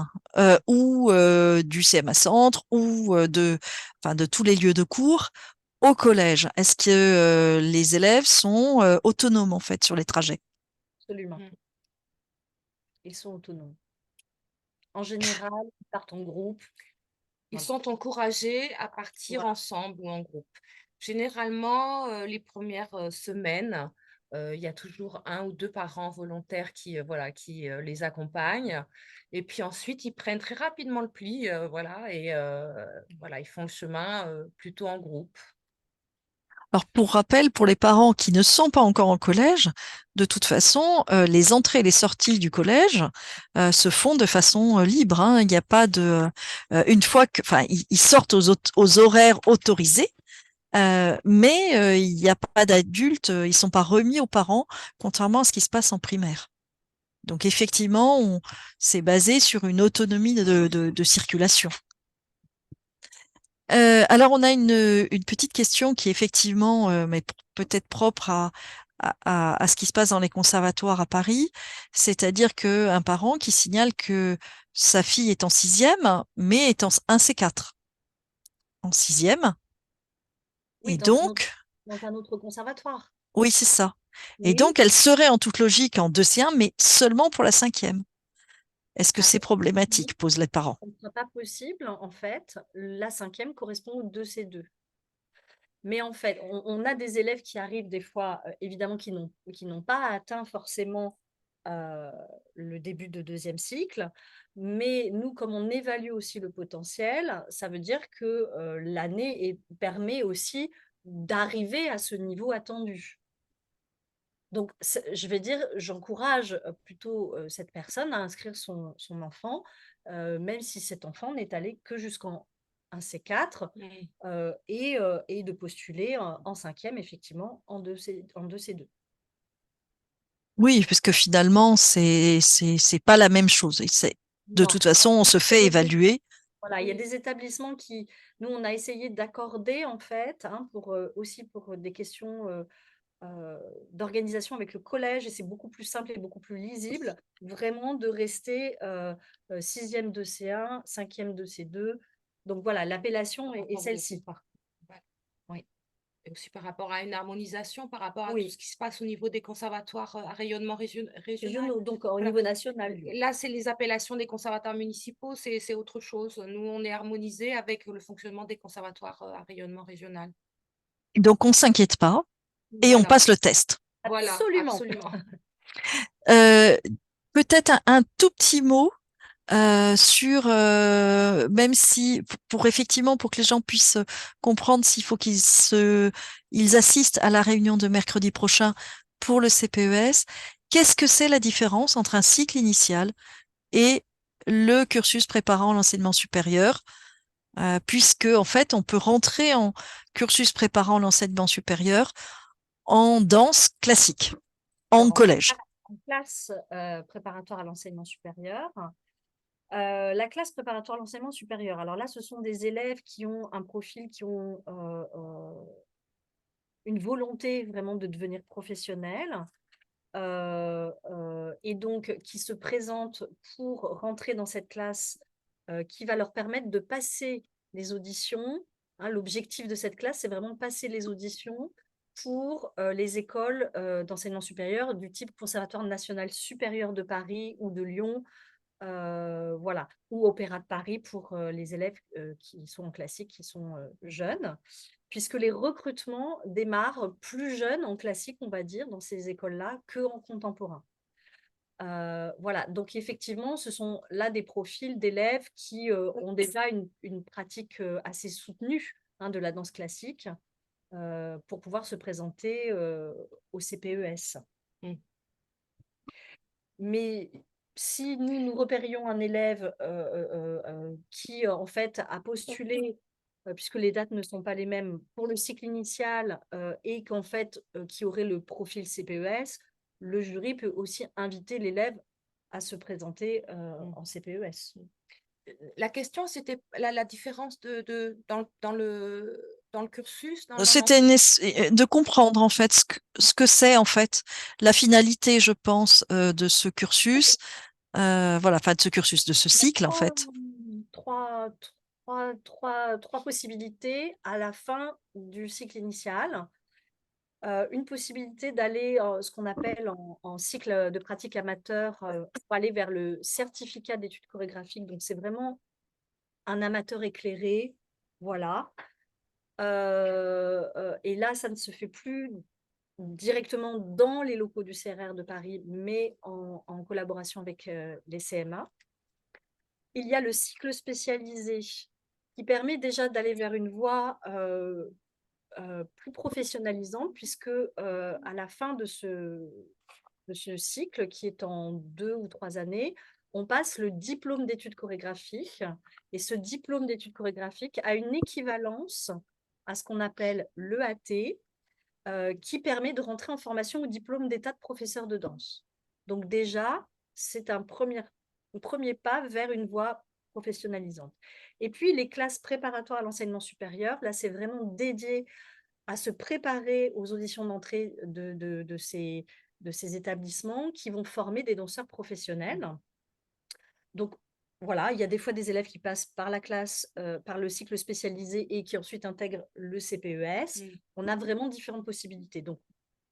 ou du CMA Centre ou enfin, de tous les lieux de cours au collège? Est-ce que les élèves sont autonomes en fait sur les trajets? Absolument. Mm. Ils sont autonomes. En général, ils partent en groupe. Ils Voilà. sont encouragés à partir Voilà. ensemble ou en groupe. Généralement, les premières semaines, il y a toujours un ou 2 parents volontaires qui, voilà, qui, les accompagnent et puis ensuite ils prennent très rapidement le pli, voilà et voilà, ils font le chemin, plutôt en groupe. Alors, pour rappel, pour les parents qui ne sont pas encore en collège, de toute façon, les entrées et les sorties du collège se font de façon libre, hein. Il n'y a pas de, une fois que, enfin, ils sortent aux horaires autorisés, mais il n'y a pas d'adultes, ils sont pas remis aux parents, contrairement à ce qui se passe en primaire. Donc, effectivement, c'est basé sur une autonomie de circulation. Alors, on a une petite question qui effectivement, mais peut-être propre à ce qui se passe dans les conservatoires à Paris, c'est-à-dire qu'un parent qui signale que sa fille est en sixième, mais est un C4 en sixième, Oui, et donc, dans un autre conservatoire. oui, c'est ça. Et Oui, donc, elle serait en toute logique en 2C1, mais seulement pour la cinquième. Est-ce que ah, c'est effectivement, problématique, posent les parents. ça ne sera pas possible. En fait, la cinquième correspond au 2C2. Mais en fait, on a des élèves qui arrivent des fois, évidemment, qui n'ont pas atteint forcément euh, le début de deuxième cycle. Mais nous, comme on évalue aussi le potentiel, ça veut dire que l'année permet aussi d'arriver à ce niveau attendu. Donc, je vais dire, j'encourage plutôt cette personne à inscrire son enfant, même si cet enfant n'est allé que jusqu'en un C4, Mmh. et de postuler en cinquième, effectivement, en 2C2. Oui, parce que finalement, c'est pas la même chose. De Non. toute façon, on se fait évaluer. Voilà, il y a Oui. des établissements qui, nous, on a essayé d'accorder, en fait, hein, aussi pour des questions d'organisation avec le collège, et c'est beaucoup plus simple et beaucoup plus lisible, vraiment de rester sixième de C1, cinquième de C2. Donc voilà, l'appellation Par est rapport aux celle-ci. ouais. Oui. Et aussi par rapport à une harmonisation, par rapport à tout Oui, ce qui se passe au niveau des conservatoires à rayonnement régional. régionaux, donc au Voilà. niveau national, lui. Là, c'est les appellations des conservatoires municipaux, c'est autre chose. Nous, on est harmonisé avec le fonctionnement des conservatoires à rayonnement régional. Donc, on s'inquiète pas et on Voilà, passe le test. voilà, Absolument. absolument. Euh, Peut-être un tout petit mot sur, même si, effectivement, pour que les gens puissent comprendre s'il faut ils assistent à la réunion de mercredi prochain pour le CPES. Qu'est-ce que c'est la différence entre un cycle initial et le cursus préparant l'enseignement supérieur? Puisque, en fait, on peut rentrer en cursus préparant l'enseignement supérieur en danse classique, en Alors, collège. en classe préparatoire à l'enseignement supérieur, la classe préparatoire à l'enseignement supérieur, alors là, ce sont des élèves qui ont un profil, qui ont une volonté vraiment de devenir professionnels, et donc qui se présentent pour rentrer dans cette classe qui va leur permettre de passer les auditions. Hein, l'objectif de cette classe, c'est vraiment de passer les auditions pour les écoles d'enseignement supérieur du type Conservatoire national supérieur de Paris ou de Lyon, voilà, ou Opéra de Paris pour les élèves qui sont en classique, qui sont jeunes, puisque les recrutements démarrent plus jeunes en classique, on va dire, dans ces écoles-là, qu'en contemporain. Voilà, donc effectivement, ce sont là des profils d'élèves qui ont déjà une pratique assez soutenue, hein, de la danse classique, pour pouvoir se présenter au CPES. Mm. Mais si nous repérions un élève qui, en fait, a postulé, puisque les dates ne sont pas les mêmes, pour le cycle initial, et qu'en fait, qui aurait le profil CPES, le jury peut aussi inviter l'élève à se présenter en CPES. La question, c'était la différence dans le cursus, C'était de comprendre en fait ce que c'est en fait la finalité, je pense, de ce cursus, voilà, enfin de ce cursus, de ce Il y a cycle en fait. trois possibilités à la fin du cycle initial. Une possibilité d'aller ce qu'on appelle en cycle de pratique amateur, pour aller vers le certificat d'études chorégraphiques. Donc, c'est vraiment un amateur éclairé, voilà. Et là, ça ne se fait plus directement dans les locaux du CRR de Paris, mais en collaboration avec les CMA. Il y a le cycle spécialisé qui permet déjà d'aller vers une voie plus professionnalisante, puisque à la fin de ce cycle, qui est en 2 ou 3 années, on passe le diplôme d'études chorégraphiques. Et ce diplôme d'études chorégraphiques a une équivalence à ce qu'on appelle l'EAT, qui permet de rentrer en formation au diplôme d'état de professeur de danse. Donc déjà, c'est un premier pas vers une voie professionnalisante. Et puis, les classes préparatoires à l'enseignement supérieur, là, c'est vraiment dédié à se préparer aux auditions d'entrée de ces établissements qui vont former des danseurs professionnels. Donc, voilà, il y a des fois des élèves qui passent par la classe, par le cycle spécialisé et qui ensuite intègrent le CPES. On a vraiment différentes possibilités. Donc,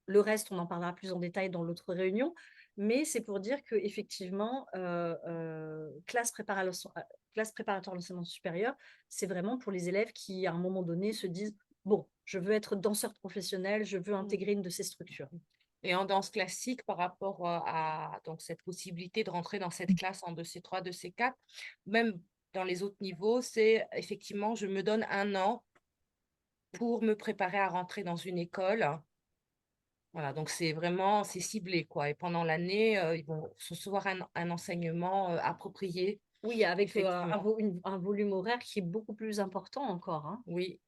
le reste, on en parlera plus en détail dans l'autre réunion, mais c'est pour dire qu'effectivement, classe préparatoire à l'enseignement supérieur, c'est vraiment pour les élèves qui, à un moment donné, se disent « Bon, je veux être danseur professionnel, je veux intégrer une de ces structures ». Et en danse classique, par rapport à donc, cette possibilité de rentrer dans cette classe en 2C3, 2C4, même dans les autres niveaux, c'est effectivement, je me donne 1 an pour me préparer à rentrer dans une école. Voilà, donc c'est vraiment, c'est ciblé, quoi. Et pendant l'année, ils vont recevoir un enseignement approprié. Oui, avec Effectivement. un volume horaire qui est beaucoup plus important encore, hein. Oui,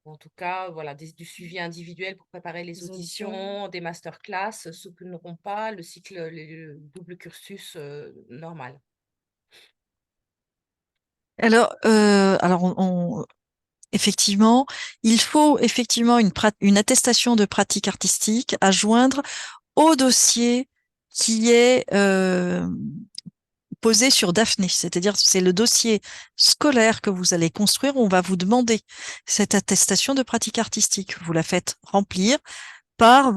en tout cas, voilà, du suivi individuel pour préparer les Les auditions. auditions, des masterclass, ceux qui n'auront pas le cycle, le double cursus normal. Alors, effectivement, il faut effectivement une attestation de pratique artistique à joindre au dossier qui est posé sur Daphné. C'est-à-dire, c'est le dossier scolaire que vous allez construire. On va vous demander cette attestation de pratique artistique. Vous la faites remplir par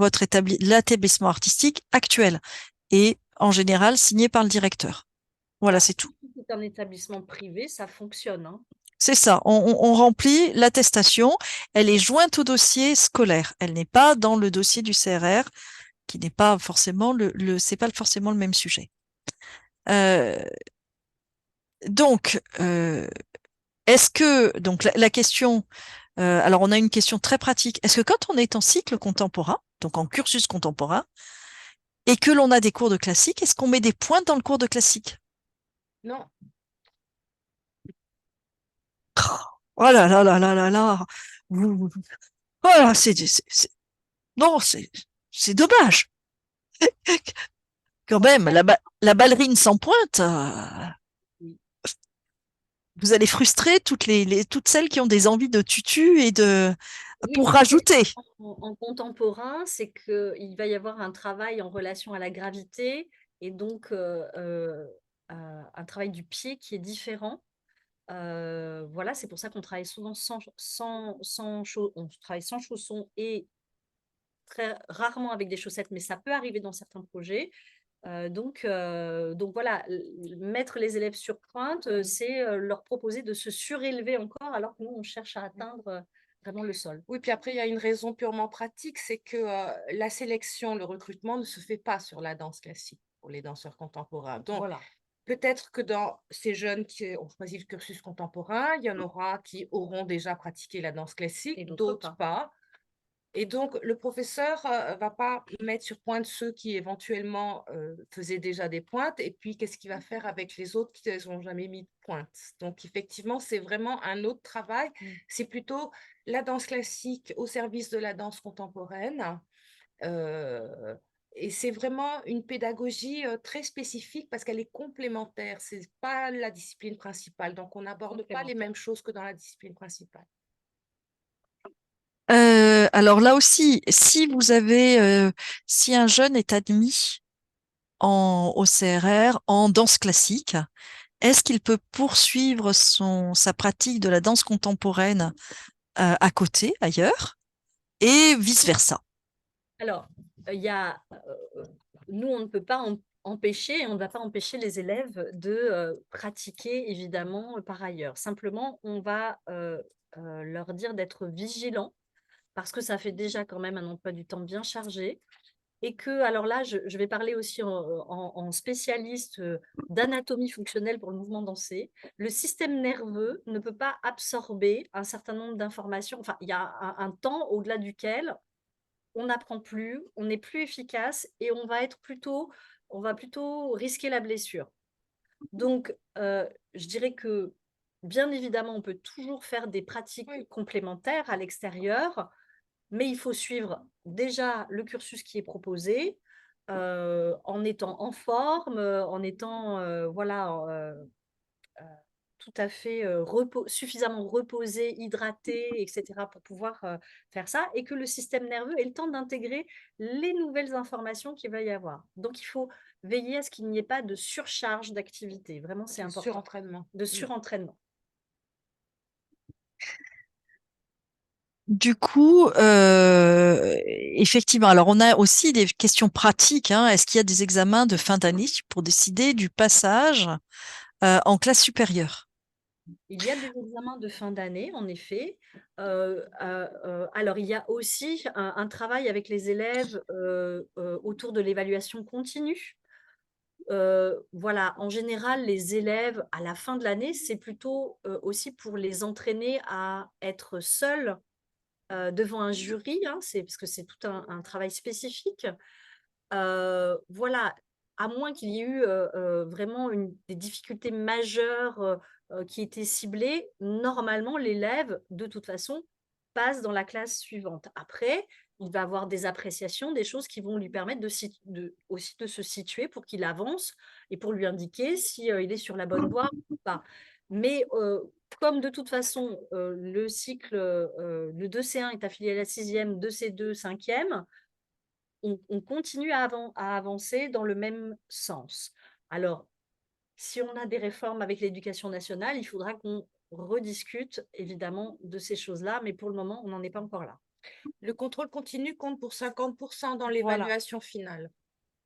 l'établissement artistique actuel et en général signé par le directeur. Voilà, Alors, c'est tout. si c'est un établissement privé, ça fonctionne, hein. C'est ça, on remplit l'attestation, elle est jointe au dossier scolaire, elle n'est pas dans le dossier du CRR, qui n'est pas forcément c'est pas forcément le même sujet. Euh, donc, est-ce que, donc la question, alors on a une question très pratique, est-ce que quand on est en cycle contemporain, donc en cursus contemporain, et que l'on a des cours de classique, est-ce qu'on met des points dans le cours de classique? Non, Oh là là là là là là, voilà, non, c'est dommage. Quand même, la ballerine sans pointe, Oui. vous allez frustrer toutes celles qui ont des envies de tutu et Oui, pour parce que rajouter. en contemporain, c'est qu'il va y avoir un travail en relation à la gravité et donc un travail du pied qui est différent. Voilà, c'est pour ça qu'on travaille souvent on travaille sans chaussons et très rarement avec des chaussettes, mais ça peut arriver dans certains projets. Donc voilà, mettre les élèves sur pointe, c'est leur proposer de se surélever encore, alors que nous, on cherche à atteindre vraiment le sol. oui, puis après, il y a une raison purement pratique, c'est que la sélection, le recrutement ne se fait pas sur la danse classique pour les danseurs contemporains. Donc, Voilà. peut-être que dans ces jeunes qui ont choisi le cursus contemporain, il y en aura qui auront déjà pratiqué la danse classique, Et d'autres d'autres pas. Et donc, le professeur va pas mettre sur pointe ceux qui éventuellement faisaient déjà des pointes. Et puis, qu'est-ce qu'il va faire avec les autres qui n'ont jamais mis de pointe? Donc, effectivement, c'est vraiment un autre travail. C'est plutôt la danse classique au service de la danse contemporaine. euh, et c'est vraiment une pédagogie très spécifique parce qu'elle est complémentaire. C'est pas la discipline principale. Donc, on n'aborde pas les mêmes choses que dans la discipline principale. Alors là aussi, si un jeune est admis au CRR en danse classique, est-ce qu'il peut poursuivre sa pratique de la danse contemporaine à côté, ailleurs, et vice-versa? Alors, il y a, nous, on ne peut pas empêcher et on ne va pas empêcher les élèves de pratiquer évidemment par ailleurs. Simplement, on va leur dire d'être vigilants parce que ça fait déjà quand même un emploi du temps bien chargé et que, alors là, je vais parler aussi en spécialiste d'anatomie fonctionnelle pour le mouvement dansé. Le système nerveux ne peut pas absorber un certain nombre d'informations. Enfin, il y a un temps au-delà duquel on n'apprend plus, on n'est plus efficace et on va plutôt risquer la blessure. Donc, je dirais que, bien évidemment, on peut toujours faire des pratiques Oui. complémentaires à l'extérieur, mais il faut suivre déjà le cursus qui est proposé, en étant en forme, en étant, voilà, tout à fait, suffisamment reposé, hydraté et cetera pour pouvoir, faire ça et que le système nerveux ait le temps d'intégrer les nouvelles informations qu'il va y avoir. Donc il faut veiller à ce qu'il n'y ait pas de surcharge d'activité. Vraiment, c'est Le important. surentraînement. De surentraînement. Du coup, effectivement, alors on a aussi des questions pratiques, hein. Est-ce qu'il y a des examens de fin d'année pour décider du passage en classe supérieure? Il y a des examens de fin d'année, en effet. Alors, il y a aussi un travail avec les élèves autour de l'évaluation continue. Voilà, en général, les élèves, à la fin de l'année, c'est plutôt aussi pour les entraîner à être seuls devant un jury, hein, parce que c'est tout un travail spécifique. Voilà, à moins qu'il y ait eu, vraiment des difficultés majeures, qui étaient ciblées, normalement l'élève, de toute façon, passe dans la classe suivante. Après, il va avoir des appréciations, des choses qui vont lui permettre aussi de se situer pour qu'il avance et pour lui indiquer si, il est sur la bonne voie ou pas. Mais, comme de toute façon, le cycle, le 2C1 est affilié à la 6e, 2C2, 5e, on continue à avancer dans le même sens. Alors, si on a des réformes avec l'éducation nationale, il faudra qu'on rediscute évidemment de ces choses-là, mais pour le moment, on n'en est pas encore là. Le contrôle continu compte pour 50% dans Voilà. l'évaluation finale.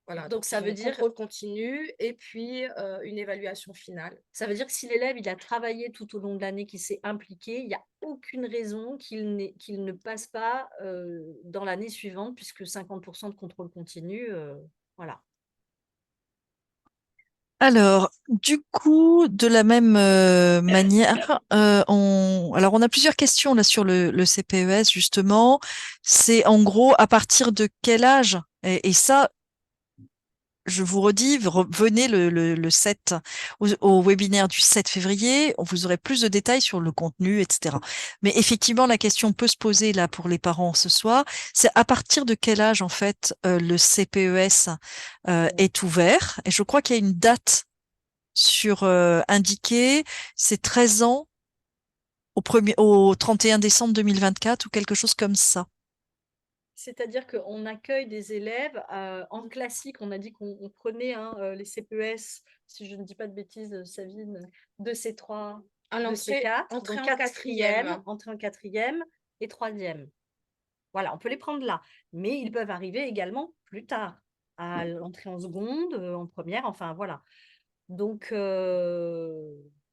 Voilà, Donc donc ça ils veut ont dire contrôle continu et puis une évaluation finale. ça veut dire que si l'élève il a travaillé tout au long de l'année, qu'il s'est impliqué, il n'y a aucune raison qu'il ne passe pas dans l'année suivante, puisque 50% de contrôle continu, voilà. Alors, du coup, de la même manière, alors on a plusieurs questions là sur le CPES justement. C'est en gros à partir de quel âge? Et ça, je vous redis, venez le 7 au webinaire du 7 février, vous aurez plus de détails sur le contenu, etc. Mais effectivement, la question peut se poser là pour les parents ce soir, c'est à partir de quel âge en fait le CPES est ouvert? Et je crois qu'il y a une date sur indiquée, c'est 13 ans au 31 décembre 2024 ou quelque chose comme ça. C'est-à-dire qu'on accueille des élèves en classique. On a dit qu'on prenait hein, les CPES, si je ne dis pas de bêtises, Savine, de C3, À de l'entrée, C4, entrée donc en quatrième. entrée en quatrième et troisième. Voilà, on peut les prendre là. Mais ils peuvent arriver également plus tard, à l'entrée en seconde, en première, enfin voilà. Donc,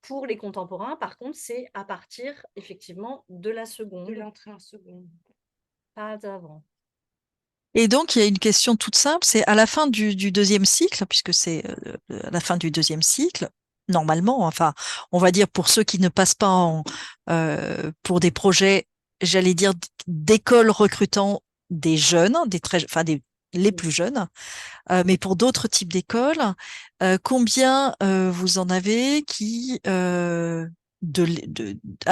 pour les contemporains, par contre, c'est à partir effectivement de la De seconde, l'entrée en seconde. pas avant. Et donc, il y a une question toute simple, c'est à la fin du deuxième cycle, puisque c'est à la fin du deuxième cycle, normalement, enfin, on va dire pour ceux qui ne passent pas pour des projets, j'allais dire d'écoles recrutant des jeunes, les plus jeunes, mais pour d'autres types d'écoles, combien vous en avez qui, à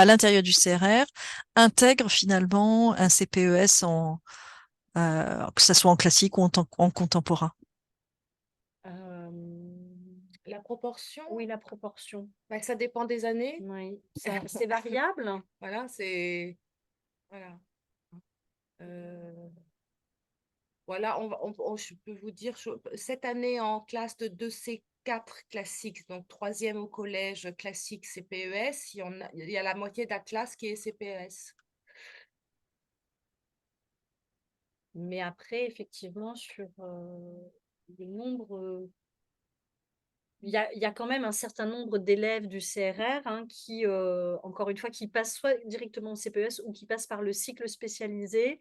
l'intérieur du CRR, intègrent finalement un CPES que ce soit en classique ou en contemporain. La proportion, Oui, la proportion. bah, ça dépend des années. Oui, c'est variable. Voilà, c'est. Voilà. Euh, Voilà, je peux vous dire, cette année en classe de 2C4 classique, donc troisième au collège classique CPES, il y a la moitié de la classe qui est CPES. Mais après, effectivement, sur le nombre il y a quand même un certain nombre d'élèves du CRR, hein, qui, encore une fois, qui passent soit directement au CPES ou qui passent par le cycle spécialisé,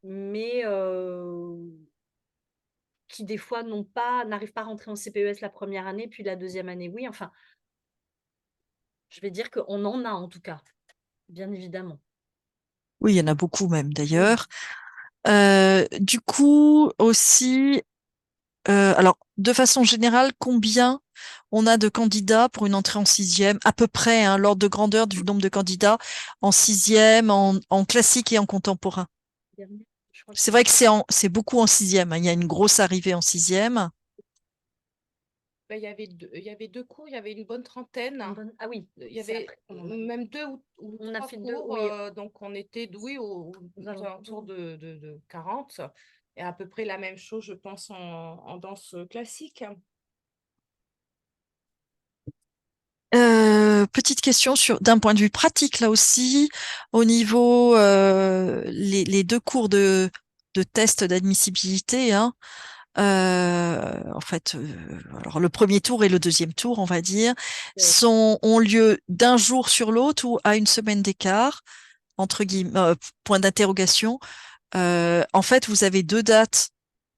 mais qui des fois n'arrivent pas à rentrer en CPES la première année, puis la deuxième année, oui. Enfin, je vais dire qu'on en a en tout cas, bien évidemment. Oui, il y en a beaucoup même Oui. d'ailleurs. Du coup, aussi, alors, de façon générale, combien on a de candidats pour une entrée en sixième? À peu près, hein, l'ordre de grandeur du nombre de candidats en sixième, en classique et en contemporain. Dernier, je crois que C'est c'était vrai que c'est beaucoup en sixième, hein. Il y a une grosse arrivée en sixième. Ben, il y avait 2 cours, il y avait une bonne trentaine. une bonne, ah oui, Il y c'est avait après qu'on en a. même 2 ou On a 3 fait 2, cours, oui, donc on était, oui, aux aux alentours alentours. de 40 et à peu près la même chose, je pense, en danse classique. Petite question d'un point de vue pratique là aussi, au niveau les deux cours de test d'admissibilité, hein, en fait, alors le premier tour et le deuxième tour, on va dire, Ouais. ont lieu d'un jour sur l'autre ou à une semaine d'écart, entre guillemets, point d'interrogation. En fait, vous avez deux dates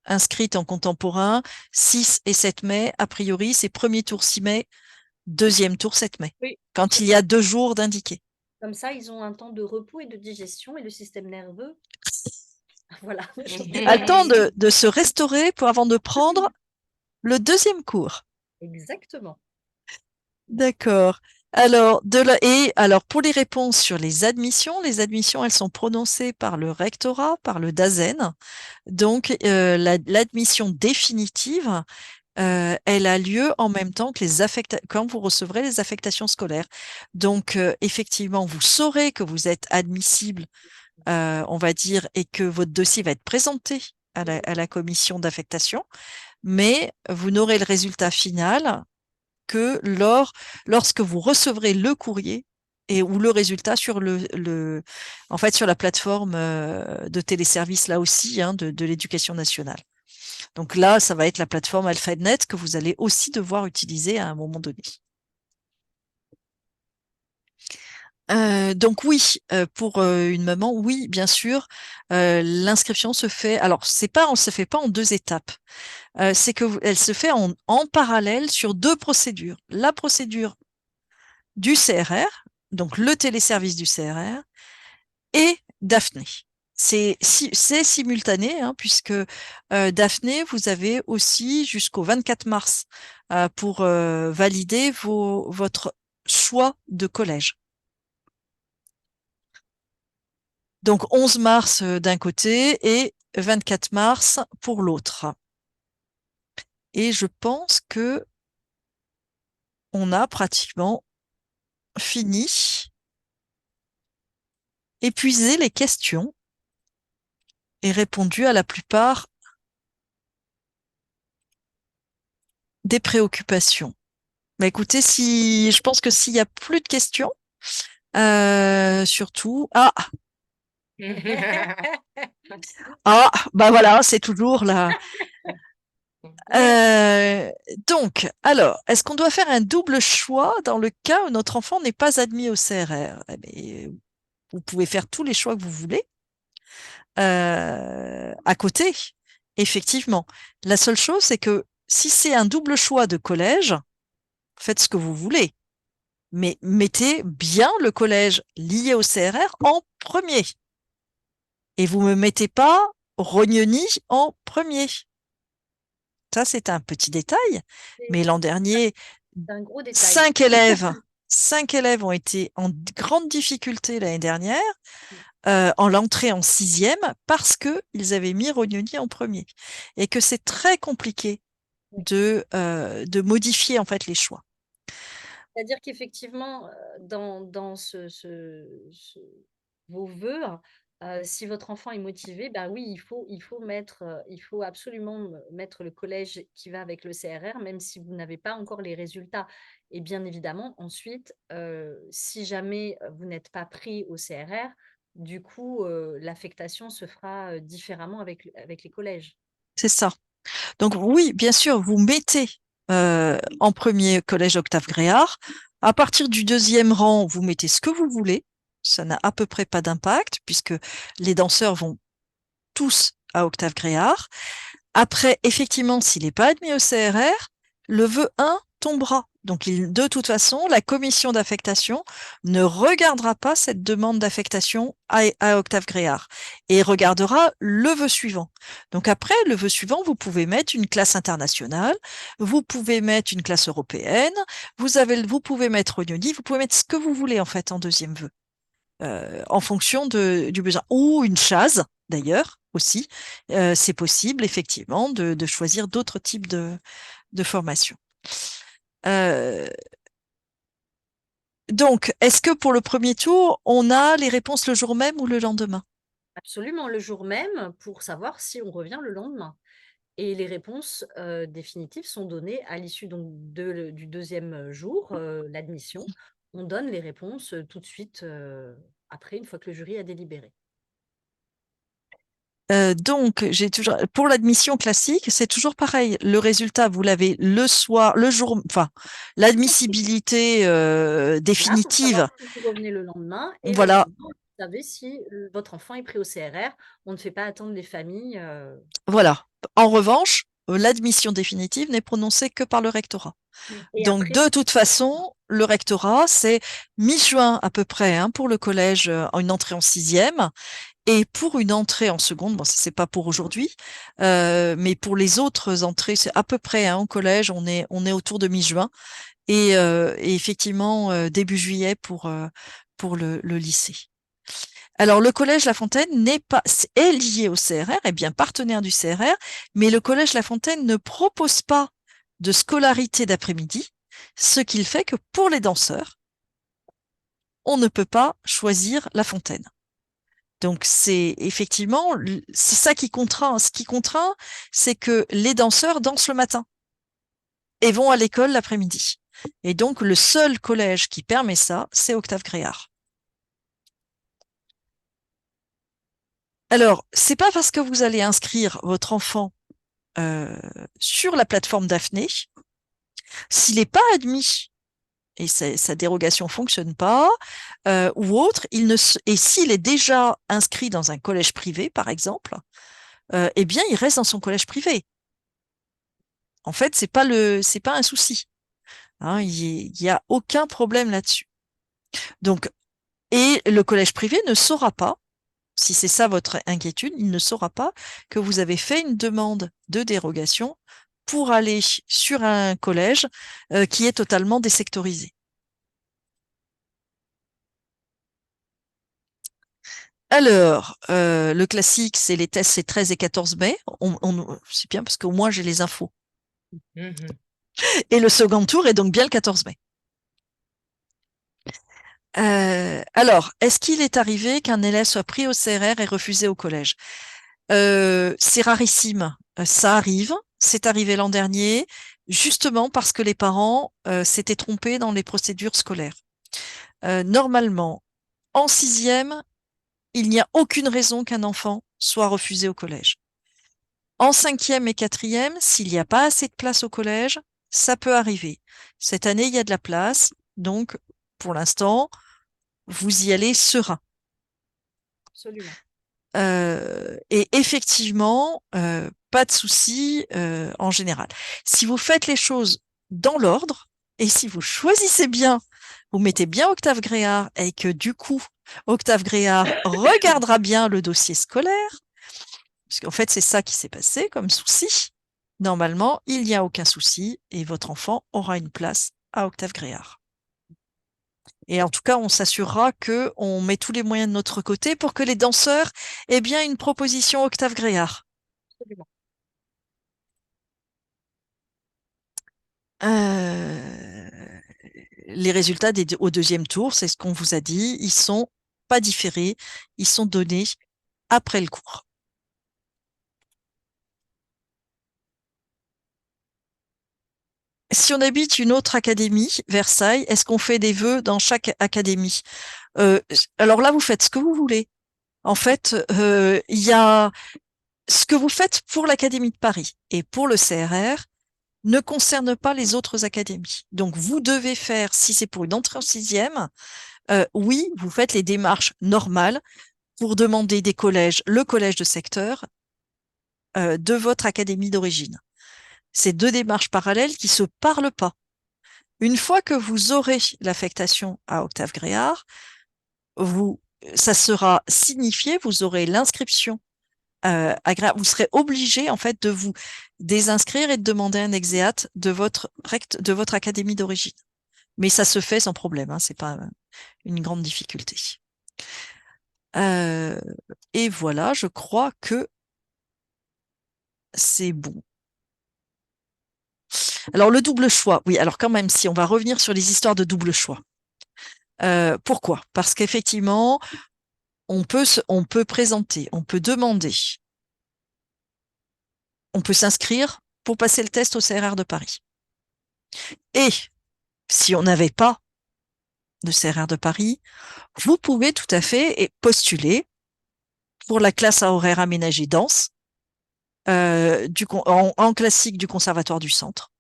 inscrites en contemporain, 6 et 7 mai. A priori, c'est premier tour 6 mai, deuxième tour 7 mai, Oui, quand c'est il y ça. a 2 jours d'indiqués. Comme ça, ils ont un temps de repos et de digestion et le système nerveux, voilà, je Attend dirais de se restaurer pour avant de prendre le deuxième cours. exactement. D'accord. Alors pour les réponses sur les admissions, elles sont prononcées par le rectorat, par le DAZEN. Donc l'admission définitive, elle a lieu en même temps que quand vous recevrez les affectations scolaires. Donc effectivement, vous saurez que vous êtes admissible, on va dire, et que votre dossier va être présenté à la commission d'affectation, mais vous n'aurez le résultat final que lorsque vous recevrez le courrier ou le résultat sur en fait, sur la plateforme de téléservice là aussi, hein, de l'éducation nationale. Donc là, ça va être la plateforme AlphaNet que vous allez aussi devoir utiliser à un moment donné. Donc oui, pour une maman, oui, bien sûr, l'inscription se fait. Alors on se fait pas en deux étapes. C'est que elle se fait en parallèle sur deux procédures. La procédure du CRR, donc le téléservice du CRR, et Daphné. C'est simultané, hein, puisque Daphné, vous avez aussi jusqu'au 24 mars pour valider votre choix de collège. Donc 11 mars d'un côté et 24 mars pour l'autre. Et je pense que on a pratiquement fini, épuisé les questions et répondu à la plupart des préoccupations. Bah écoutez, je pense que s'il y a plus de questions, surtout, bah voilà, c'est toujours là. Euh, donc, alors, est-ce qu'on doit faire un double choix dans le cas où notre enfant n'est pas admis au CRR? Eh bien, vous pouvez faire tous les choix que vous voulez à côté, effectivement. La seule chose, c'est que si c'est un double choix de collège, faites ce que vous voulez, mais mettez bien le collège lié au CRR en premier. Et vous me mettez pas Rognoni en premier. Ça, c'est un petit détail. Mais C'est l'an dernier, un gros détail. 5 élèves, 5 élèves ont été en grande difficulté l'année dernière en l'entrée en sixième parce qu'ils avaient mis Rognoni en premier. Et que c'est très compliqué Oui. de modifier en fait les choix. C'est-à-dire qu'effectivement, dans vos vœux, si votre enfant est motivé, bah oui, il faut absolument mettre le collège qui va avec le CRR, même si vous n'avez pas encore les résultats. Et bien évidemment, ensuite, si jamais vous n'êtes pas pris au CRR, du coup, l'affectation se fera différemment avec les collèges. C'est ça. Donc oui, bien sûr, vous mettez en premier collège Octave Gréard. À partir du deuxième rang, vous mettez ce que vous voulez. Ça n'a à peu près pas d'impact puisque les danseurs vont tous à Octave Gréard. Après, effectivement, s'il n'est pas admis au CRR, le vœu 1 tombera. Donc, de toute façon, la commission d'affectation ne regardera pas cette demande d'affectation à Octave Gréard et regardera le vœu suivant. Donc, après, le vœu suivant, vous pouvez mettre une classe internationale, vous pouvez mettre une classe européenne, vous pouvez mettre Ognoni, vous pouvez mettre ce que vous voulez, en fait, en deuxième vœu, en fonction du besoin. Ou une chasse, d'ailleurs, aussi. C'est possible, effectivement, de choisir d'autres types de formations. Donc, est-ce que pour le premier tour, on a les réponses le jour même ou le lendemain? Absolument, le jour même pour savoir si on revient le lendemain. Et les réponses définitives sont données à l'issue donc du deuxième jour, l'admission. On donne les réponses tout de suite après, une fois que le jury a délibéré. Donc, j'ai toujours pour l'admission classique, c'est toujours pareil. Le résultat, vous l'avez le soir, le jour, enfin, l'admissibilité Voilà, pour savoir définitive. si vous revenez le lendemain et le Voilà, lendemain, vous savez si votre enfant est pris au CRR. On ne fait pas attendre les familles. voilà. En revanche, l'admission définitive n'est prononcée que par le rectorat. Et Donc, après, de toute façon, le rectorat, c'est mi-juin à peu près hein, pour le collège, une entrée en sixième. Et pour une entrée en seconde, bon, ça c'est pas pour aujourd'hui, mais pour les autres entrées, c'est à peu près hein, au collège, on est autour de mi-juin et effectivement début juillet pour le lycée. Alors le collège La Fontaine est lié au CRR, est bien partenaire du CRR, mais le collège La Fontaine ne propose pas de scolarité d'après-midi, ce qui fait que pour les danseurs, on ne peut pas choisir La Fontaine. Donc c'est effectivement, c'est ça qui contraint. Ce qui contraint, c'est que les danseurs dansent le matin et vont à l'école l'après-midi. Et donc le seul collège qui permet ça, c'est Octave Gréard. Alors, c'est pas parce que vous allez inscrire votre enfant euh, sur la plateforme Daphné, s'il n'est pas admis et sa dérogation fonctionne pas, ou autre, et s'il est déjà inscrit dans un collège privé, par exemple, eh bien, il reste dans son collège privé. En fait, c'est pas un souci. Hein, il y a aucun problème là-dessus. Donc, et le collège privé ne saura pas, si c'est ça votre inquiétude, il ne saura pas que vous avez fait une demande de dérogation pour aller sur un collège qui est totalement désectorisé. Alors, le classique, c'est les tests, c'est 13 et 14 mai. C'est bien parce qu'au moins j'ai les infos. Mhm. Et le second tour est donc bien le 14 mai. Alors, est-ce qu'il est arrivé qu'un élève soit pris au CRR et refusé au collège? C'est rarissime. Ça arrive. C'est arrivé l'an dernier, justement parce que les parents s'étaient trompés dans les procédures scolaires. Normalement, en sixième, il n'y a aucune raison qu'un enfant soit refusé au collège. En cinquième et quatrième, s'il n'y a pas assez de place au collège, ça peut arriver. Cette année, il y a de la place, donc pour l'instant, vous y allez serein. absolument. Et effectivement, pas de souci en général. Si vous faites les choses dans l'ordre et si vous choisissez bien, vous mettez bien Octave Gréard et que du coup, Octave Gréard regardera bien le dossier scolaire, parce qu'en fait, c'est ça qui s'est passé comme souci. Normalement, il n'y a aucun souci et votre enfant aura une place à Octave Gréard. Et en tout cas, on s'assurera que on met tous les moyens de notre côté pour que les danseurs aient bien une proposition Octave Gréard. Absolument. Euh, les résultats au deuxième tour, c'est ce qu'on vous a dit, ils sont pas différés, ils sont donnés après le cours. Si on habite une autre académie, Versailles, est-ce qu'on fait des vœux dans chaque académie? Euh, alors là, vous faites ce que vous voulez. En fait, il y a ce que vous faites pour l'Académie de Paris et pour le CRR ne concerne pas les autres académies. Donc, vous devez faire, si c'est pour une entrée en sixième, oui, vous faites les démarches normales pour demander des collèges, le collège de secteur, de votre académie d'origine. C'est deux démarches parallèles qui se parlent pas. Une fois que vous aurez l'affectation à Octave Gréard, ça sera signifié, vous aurez l'inscription vous serez obligé en fait de vous désinscrire et de demander un exeat de votre académie d'origine. Mais ça se fait sans problème, hein, c'est pas une grande difficulté. Et voilà, je crois que c'est bon. Alors le double choix, oui, alors quand même, si on va revenir sur les histoires de double choix. Pourquoi? Parce qu'effectivement, on peut présenter, on peut demander, on peut s'inscrire pour passer le test au CRR de Paris. Et si on n'avait pas de CRR de Paris, vous pouvez tout à fait postuler pour la classe à horaire aménagé danse en classique du Conservatoire du Centre.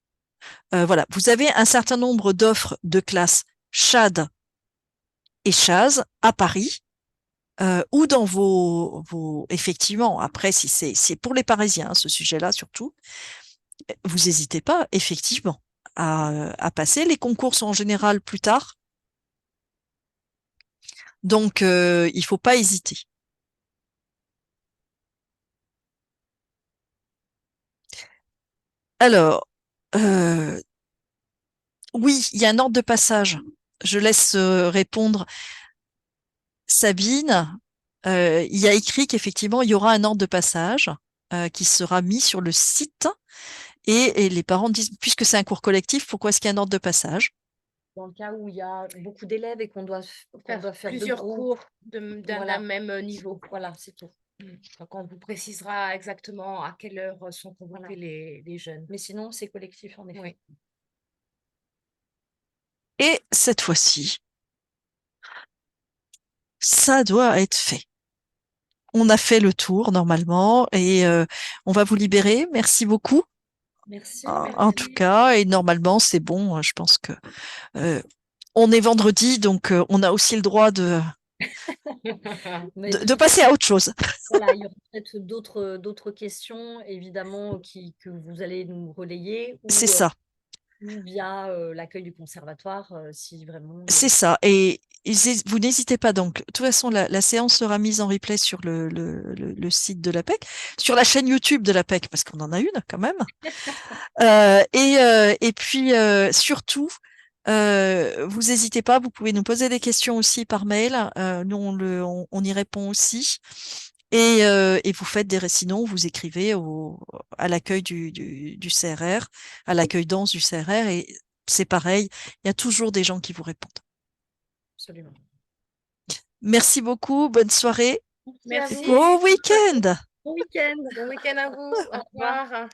Voilà, vous avez un certain nombre d'offres de classes CHAD et CHAZ à Paris, ou dans effectivement, après, si c'est pour les Parisiens, ce sujet-là surtout, vous n'hésitez pas, effectivement, à passer. Les concours sont en général plus tard, donc il faut pas hésiter. Alors, oui, il y a un ordre de passage. Je laisse répondre Sabine. Il y a écrit qu'effectivement, il y aura un ordre de passage qui sera mis sur le site. Et les parents disent, puisque c'est un cours collectif, pourquoi est-ce qu'il y a un ordre de passage? Dans le cas où il y a beaucoup d'élèves et qu'on doit faire plusieurs cours Voilà. d'un même niveau. Voilà, c'est tout. Donc, on vous précisera exactement à quelle heure sont convoqués Voilà. les jeunes. Mais sinon, c'est collectif, en effet. Oui. Et cette fois-ci, ça doit être fait. On a fait le tour normalement et on va vous libérer. Merci beaucoup. Merci. En tout cas, et normalement, c'est bon. Je pense que on est vendredi, donc on a aussi le droit Mais de passer à autre chose. voilà, il y aura peut-être d'autres questions, évidemment, que vous allez nous relayer C'est ça. ou via l'accueil du conservatoire, si vraiment. C'est ça. Et vous n'hésitez pas donc. De toute façon, la séance sera mise en replay sur le site de l'APEC, sur la chaîne YouTube de l'APEC, parce qu'on en a une quand même. Et puis, surtout, vous n'hésitez pas, vous pouvez nous poser des questions aussi par mail. Nous, on y répond aussi. Et vous faites sinon, vous écrivez à l'accueil du CRR, à l'accueil danse du CRR, et c'est pareil, il y a toujours des gens qui vous répondent. Absolument. Merci beaucoup, bonne soirée, Merci. bon week-end! Bon week-end. Bon week-end à vous. Au revoir.